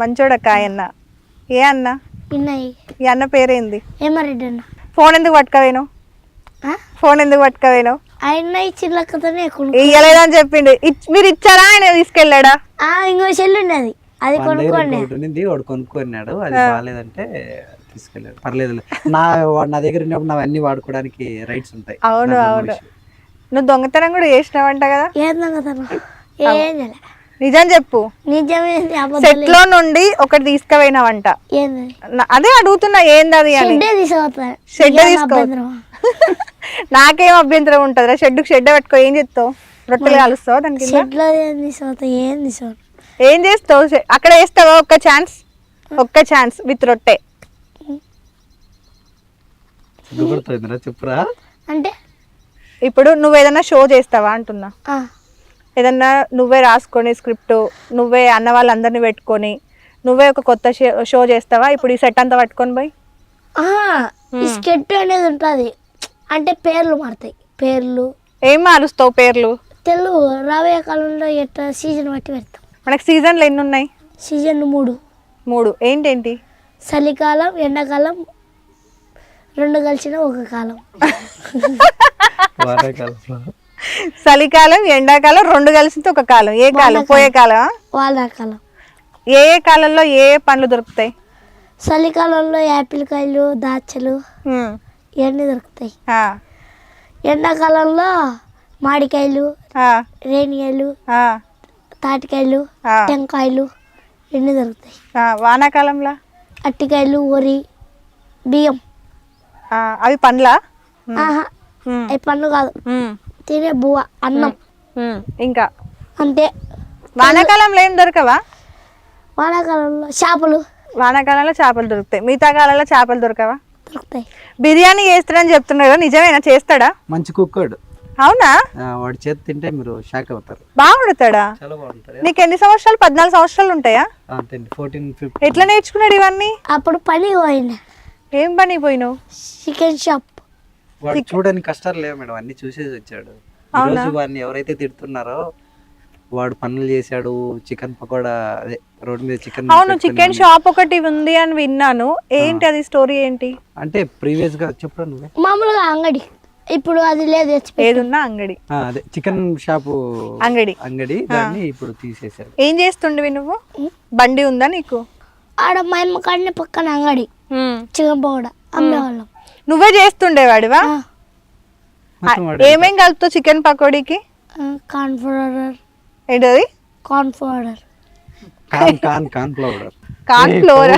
మంచోడ కాయన్న. ఏ అన్న? ఈ అన్న పేరేంది? ఫోన్ ఎందుకు పట్టుకోవేను? ఇయ్యలేదని చెప్పిండు. మీరు ఇచ్చారా? ఆయన తీసుకెళ్ళాడా? ఇంకో చెల్లి ఉన్నది, అది కొనుక్కున్నాడు. అది బాగాలేదంటే తీసుకెళ్ళాడు. పర్లేదు, నా దగ్గర ఉన్నప్పుడు నా అన్ని వాడుకోవడానికి రైట్స్ ఉంటాయి. అవును. నువ్వు దొంగతనం కూడా చేసినావంట కదా? నిజం చెప్పు. సెట్ లో నుండి ఒకటి తీసుకుపోయినావంట. అదే అడుగుతున్నా, ఏంది అది అని. షెడ్ తీసుకో. నాకేం అభ్యంతరం ఉంటుందిరా? షెడ్ పెట్టుకో. ఏం చేస్తావు? రొట్టెలు కాలుస్తావు దానికి? ఏం చేస్తావు అక్కడ? వేస్తావా ఒక్క ఛాన్స్ విత్ రొట్టె? చెప్పురా. అంటే ఇప్పుడు నువ్వు ఏదైనా షో చేస్తావా అంటున్నా? ఏదన్నా నువ్వే రాసుకొని స్క్రిప్ట్, నువ్వే అన్న వాళ్ళందరినీ పెట్టుకొని నువ్వే ఒక కొత్త షో చేస్తావా? ఇప్పుడు ఈ సెట్ అంతా పట్టుకొని పోయి ఈ స్కెట్ అనేది ఉంటుంది, అంటే పేర్లు మారుతాయి. పేర్లు ఏం మారుస్తావు? పేర్లు తెలుగు రాబోయే కాలంలో ఎట్లా సీజన్ బట్టి పెడతాం. మనకి సీజన్లు ఎన్ని ఉన్నాయి? సీజన్ 3. ఏంటేంటి? చలికాలం, ఎండాకాలం, 2 కలిసిన ఒక కాలం. చలికాలం, ఎండాకాలం 2 కలిసింది ఒక కాలం. ఏ కాలం? పోయే కాలం? వానాకాలం. ఏ కాలంలో ఏ పండ్లు దొరుకుతాయి? చలికాలంలో యాపిల్ కాయలు, దాచలు ఇవన్నీ దొరుకుతాయి. ఎండాకాలంలో మామిడికాయలు, రేణికాయలు, తాటికాయలు, టెంకాయలు ఇవన్నీ దొరుకుతాయి. వానాకాలంలో అట్టికాయలు వరి బియ్యం. అవి పండ్లా? ఆహా అవి పండ్లు కాదు, తినే బువ్వ అన్నం. ఇంకా అంతే. వానాకాలంలో ఏం దొరకవా? వానాకాలంలో చేపలు. వానాకాలంలో చేపలు దొరుకుతాయి, మిగతా కాలంలో చేపలు దొరకవా? దొరుకుతాయి. బిర్యానీ చేస్తాడని చెప్తున్నాడు, నిజమేనా? చేస్తాడా? మంచి కుక్కడు. అవునా? వాడి చేతి తింటే మీరు షాక్ అవుతారు. బాగా వండుతాడా? చాలా బాగుంటారు. నీకు ఎన్ని సంవత్సరాలు? 14 సంవత్సరాలు ఉంటాయా? 14, 15. ఎట్లా నేర్చుకున్నాడు ఇవన్నీ? అప్పుడు పని పోయినా. ఏం పని పోయినావు? Chicken shop. వాడు చూడని కష్టాలు లేవు మేడం, అన్ని చూసేసి వచ్చాడు. ఈరోజు వాడిని ఎవరైతే తిడుతున్నారో వాడు పనులు చేశాడు. చికెన్ పకోడా, అదే రోడ్డు మీద చికెన్. అవును, చికెన్ షాప్ ఒకటి ఉంది అని విన్నాను. ఏంటి అది? స్టోరీ ఏంటి? అంటే ప్రీవియస్ గా చెప్పరా నువ్వే? మామూలుగా అంగడి, ఇప్పుడు అది లేదు. ఏదున్నా అంగడి, అదే చికెన్ షాప్ అంగడి. దాన్ని ఇప్పుడు తీసేశారు. ఏం చేస్తుండవి నువ్వు? బండి ఉందా నీకు? ఆడ మా అమ్మ కాడనే పక్కన అంగడి, చికెన్ పకోడా అమ్మేవాళ్ళం. నువ్వే చేస్తుండేవాడివా? ఏమేం కలుపుతావు చికెన్ పకోడీకి? Corn flour. ఏంటది? Corn flour. Corn flower. Corn flour.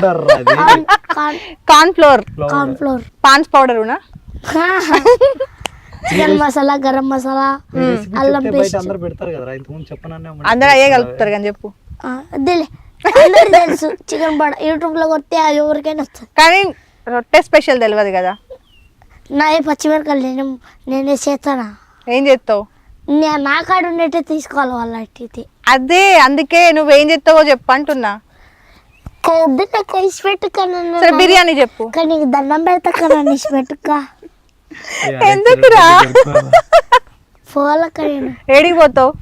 Corn flour. Corn flour. పాన్స్ పౌడర్ ఉనా? చికెన్ మసాలా, గరం మసాలా, అల్లం పేస్ట్. అందరూ పెడతారు కదా, ఇంతకుముందు చెప్పననే అందరూ అయ్యే కలుపుతారు కానీ చెప్పు. అదేలే అందరికి తెలుసు. చికెన్ పౌడర్ యూట్యూబ్ లో కొడితే అది ఎవరికైనా వస్తుంది. కానీ రొట్టె స్పెషల్ తెలియదు కదా. నా పచ్చిమిరకాయలు నేనే చేస్తానా? ఏం చేస్తావు? నా కాడ ఉండేటే తీసుకోవాలి వాళ్ళ. అదే అందుకే నువ్వేం చేస్తావో చెప్పు అంటున్నా. ఇసి పెట్టుకన్నా. సరే బిర్యానీ చెప్పు. కానీ నీకు దండం పెడతా కదా, ఇసి పెట్టుక. ఎందుకురా? పోలకనేను. ఏడికి పోతావు?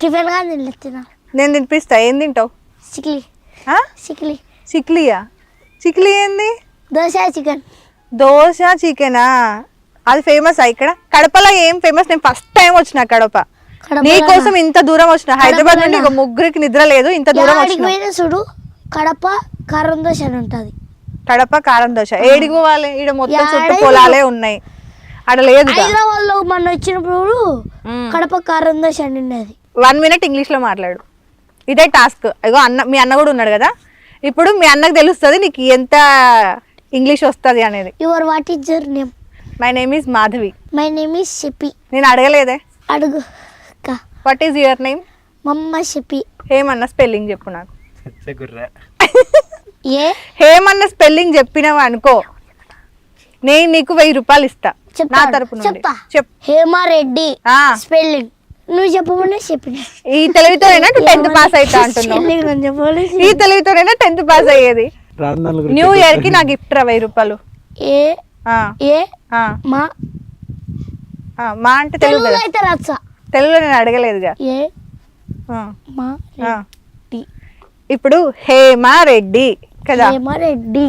టిఫిన్ గా తిన్నా. నేను తినిపిస్తా. ఏం తింటావు? చిక్లీ. చిక్లీ. చిక్లియా? చిక్లీ ఏంది? దోశ చికెన్. దోశ చికెనా? అది ఫేమసా ఇక్కడ? కడపలో ఏం ఫేమస్? నేను ఫస్ట్ టైం వచ్చిన కడప. నీ కోసం ఇంత దూరం వచ్చిన. హైదరాబాద్ నుండి ముగ్గురికి నిద్ర లేదు, ఇంత దూరం వచ్చిన. చూడు కడప కారం దోశ అని ఉంటది. కడప కారం దోశ. ఏడికి పోవాలి? ఈడ మొత్తం చుట్టూ పొలాలే ఉన్నాయి, ఆడ లేదు. హైదరాబాద్ లో మన వచ్చినప్పుడు కడప కారం దోశ అని ఉండేది. 1 minute ఇంగ్లీష్ లో మాట్లాడు. ఇదే టాస్క్. ఇగో అన్న, మీ అన్న కూడా ఉన్నాడు కదా, ఇప్పుడు మీ అన్నకు తెలుస్తుంది నీకు ఎంత ఇంగ్లీష్ వస్తుంది అనేది. Your what is your name? My name is Madhavi. My name is Shepi. నేను అడగలేదే. అడుగు. What is your name? మమ్మ షెపి. హేమన్న స్పెల్లింగ్ చెప్పు నాకు. హేమన్న స్పెల్లింగ్ చెప్పినావా అనుకో, నేను నీకు 1000 రూపాయలు ఇస్తా నా తరపు నుండి. చెప్పు. హేమారెడ్డి స్పెల్లింగ్ నువ్వు చెప్పమని చెప్పిన. ఈ తెలివితోనైనా 10th పాస్ అవుతా అంటున్నావు. ఈ తెలివితోనైనా 10th పాస్ అయ్యేది. న్యూ ఇయర్ కి నా గిఫ్ట్ 1000 రూపాయలు. మా అంటే తెలుగు అయితే రాచ్చా, తెలుగులో నేను అడగలేదుగా. ఇప్పుడు హేమారెడ్డి కదా. హేమారెడ్డి.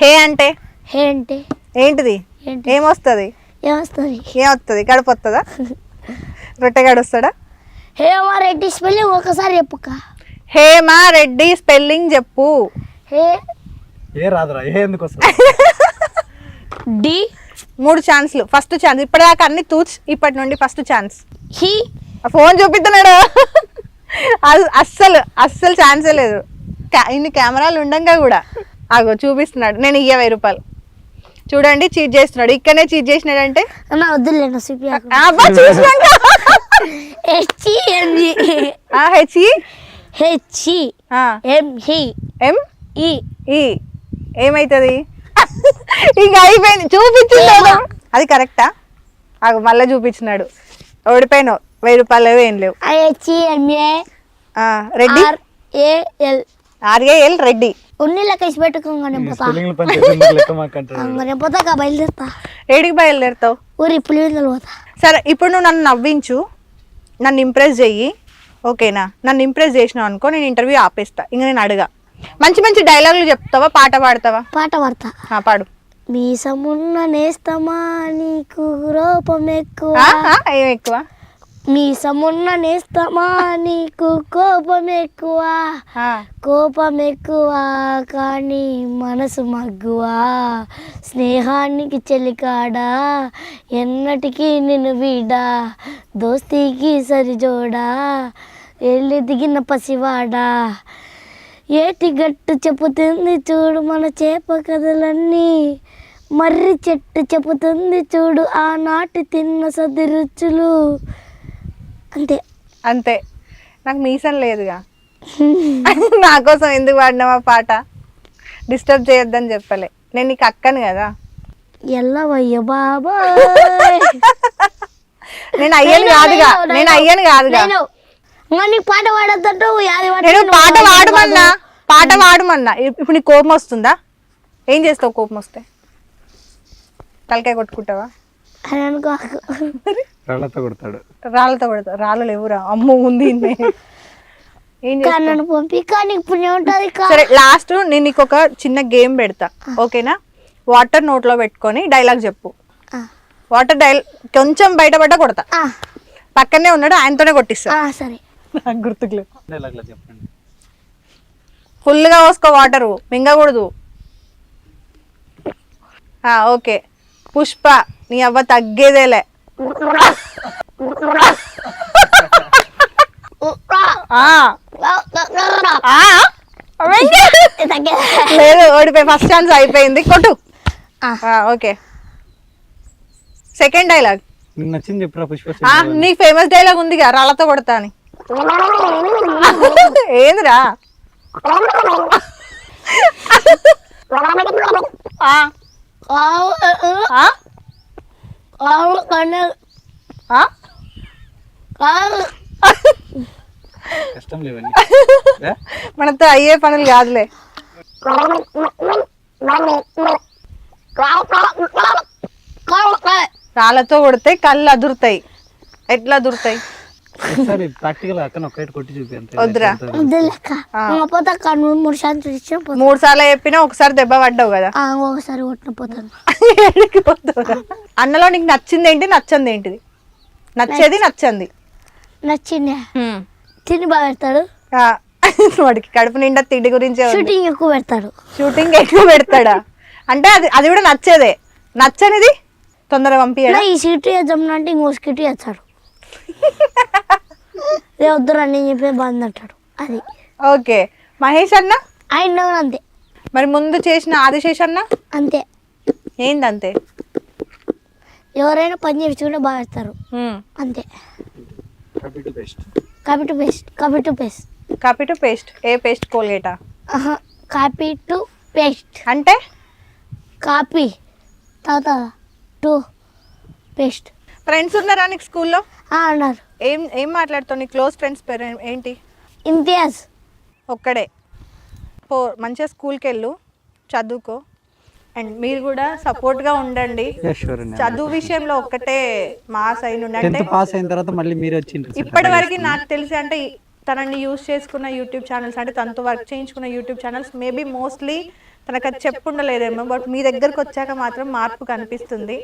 హే అంటే ఏంటిది? ఏమొస్తుంది? ఏమొస్తుంది? గడప వస్తుందా? రొట్టెగాడు వస్తాడా? హేమారెడ్డి స్పెల్లింగ్ ఒకసారి చెప్పుక. హేమారెడ్డి స్పెల్లింగ్ చెప్పు. డి. 3 ఛాన్స్లు. First chance. ఇప్పటిదాకా అన్ని తూచ్, ఇప్పటి నుండి ఫస్ట్ ఛాన్స్. హి. ఫోన్ చూపిస్తున్నాడు. అస్సలు ఛాన్సే లేదు. ఇన్ని కెమెరాలు ఉండంగా కూడా అగో చూపిస్తున్నాడు. నేను 1000 రూపాయలు. చూడండి చీట్ చేస్తున్నాడు. ఇక్కడనే చీట్ చేసినాడు అంటే వద్దులేను. ఏమైతుంది? ఇంకా అయిపోయింది. చూపించున్నాడు. అది కరెక్టా? అగో మళ్ళీ చూపించినాడు. ఓడిపోయినావు. 1000 రూపాయలు ఏం లేవు. రెడ్డి. RAL రెడ్డి. ఉన్ని లెక్క ఇసి పెట్టుకోగానే పోతా. బయలుదేరుతా. ఏడికి బయలుదేరుతావు? ఊరి పులివెందులు పోతా. సరే ఇప్పుడు నువ్వు నన్ను నవ్వించు, నన్ను ఇంప్రెస్ చెయ్యి, ఓకేనా? నన్ను ఇంప్రెస్ చేసినావు అనుకో, నేను ఇంటర్వ్యూ ఆపేస్తా. ఇంకా నేను అడగా. మంచి మంచి డైలాగులు చెప్తావా? పాట పాడతావా? పాట పాడతా. పాడు. మీసమున్న నేస్తమా నీకు రూపం ఎక్కువ. ఏం ఎక్కువ? మీసమున్న నేస్తమా నీకు కోపం ఎక్కువ. కోపం ఎక్కువ కానీ మనసు మగ్గువ. స్నేహానికి చెలికాడా ఎన్నటికీ నిన్ను వీడా. దోస్తీకి సరిజోడా ఎల్లి దిగిన పసివాడా. ఏటి గట్టు చెప్పుతుంది చూడు మన చేప కథలన్నీ, మర్రి చెట్టు చెప్పుతుంది చూడు ఆనాటి తిన్న సది రుచులు. అంతే. అంతే. నాకు మీసం లేదుగా, నా కోసం ఎందుకు పాడినావా పాట? డిస్టర్బ్ చేయొద్దని చెప్పలే, నేను నీకు అక్కను కదా. ఎల్లవయ్య బాబా. నేను అయ్యను కాదుగా, నేను అయ్యను కాదుగా. నీకు పాట పాడద్దంటూ నేను పాట పాడమన్నా, పాట పాడమన్నా. ఇప్పుడు నీకు కోపం వస్తుందా? ఏం చేస్తావు కోపం వస్తే? తలకాయ కొట్టుకుంటావా? అని అనుకో. రాళ్ళతో కొడతాడు. రాళ్ళతో కొడతా? రాళ్ళు ఎవరా? అమ్మో ఉంది. ఏం నన్ను పంపి కానీ పుణ్యం ఉంటుంది. సరే, లాస్ట్ నేను నీకు ఒక చిన్న గేమ్ పెడతా, ఓకేనా? వాటర్ నోట్లో పెట్టుకొని డైలాగ్ చెప్పు. వాటర్ కొంచెం బయటపడ్డా కొడతా. పక్కనే ఉన్నాడు, ఆయనతోనే కొట్టిస్తా. సరే. నాకు గుర్తుకులే. చెప్పండి. ఫుల్గా పోసుకో వాటరు, మింగకూడదు. ఓకే. పుష్ప, నీ అవ్వ తగ్గేదేలే. లేదు, ఓడిపోయి ఫస్ట్ ఛాన్స్ అయిపోయింది, కొట్టు. ఓకే. సెకండ్ డైలాగ్ నచ్చింది చెప్పురా పుష్ప. నీ ఫేమస్ డైలాగ్ ఉందిగా, రాళ్ళతో కొడతా అని. ఏందిరా? కష్టం లేవని మనతో అయ్యే పనులు కాదులే. రాళ్ళతో కొడితే కళ్ళు అదురుతాయి. ఎట్లా అదురుతాయి? ప్రాక్టికల్ అతను ఒకటి కొట్టి చూపి. వద్దురా. 3 సార్లు చెప్పినా ఒకసారి దెబ్బ పడ్డావు కదా, ఒకసారి కొట్టిన పోతాను. అన్నలో నీకు నచ్చింది ఏంటి, నచ్చంది ఏంటిది? నచ్చేది నచ్చంది. నచ్చింది తిని బాగా పెడతాడు. వాడికి కడుపు నిండా తిండి గురించే. షూటింగ్ ఎక్కువ పెడతాడు. షూటింగ్ ఎక్కువ పెడతాడా? అంటే అది కూడా నచ్చేదే. నచ్చనిది తొందరగా పంపించాడు. ఈ సీటు వేద్దాం అంటే ఇంకో సీటు వేస్తాడు. వద్దురా నేను చెప్పే బాగుంది అంటాడు. అది ఓకే. మహేష్ అన్న ఆయన అంతే. మరి ముందు చేసిన ఆదిశేష్ అన్న అంతే. ఏంది అంతే? ఎవరైనా పని చేయించుకుంటే బాగా వేస్తారు అంతే. Copy to paste. Copy to paste. ఏ పేస్ట్? కోల్గేటా? కాపీ టు పేస్ట్ అంటే కాపీ టు పేస్ట్. ఫ్రెండ్స్ ఉన్నారా నీకు స్కూల్లో? అన్నారు. ఏం మాట్లాడుతావు? నీ క్లోజ్ ఫ్రెండ్స్ పేరు ఏంటి? ఇంతియాజ్ ఒక్కడే. మంచిగా స్కూల్కి వెళ్ళు, చదువుకో. అండ్ మీరు కూడా సపోర్ట్గా ఉండండి. చదువు విషయంలో ఒక్కటే మాస్ అయిన అంటే పాస్ అయిన తర్వాత మళ్ళీ మీరు వచ్చి ఇప్పటి వరకు నాకు తెలిసి అంటే తనని యూజ్ చేసుకున్న యూట్యూబ్ ఛానల్స్, అంటే తనతో వర్క్ చేయించుకున్న యూట్యూబ్ ఛానల్స్ మేబీ మోస్ట్లీ తనకు అది చెప్పుండలేదేమో. బట్ మీ దగ్గరకు వచ్చాక మాత్రం మార్పు కనిపిస్తుంది.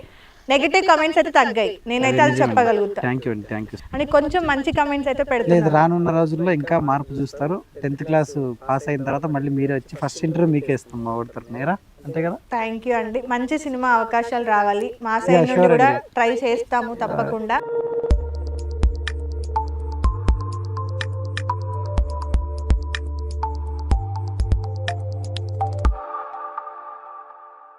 నెగిటివ్ కమెంట్స్ అయితే తగ్గాయి, నేనైతే అది చెప్పగలుగుతా. అని కొంచెం మంచి కమెంట్స్ అయితే పెడతాను. రానున్న రోజుల్లో ఇంకా మార్పు చూస్తారు. 10th క్లాస్ పాస్ అయిన తర్వాత మళ్ళీ మీరే వచ్చి ఫస్ట్ ఇంటర్వ్యూ మీకే ఇస్తాం మా ఓడతారు నేరా, అంతే కదా? థ్యాంక్ యూ అండి. మంచి సినిమా అవకాశాలు రావాలి. మా సైడ్ నుండి కూడా ట్రై చేస్తాము తప్పకుండా.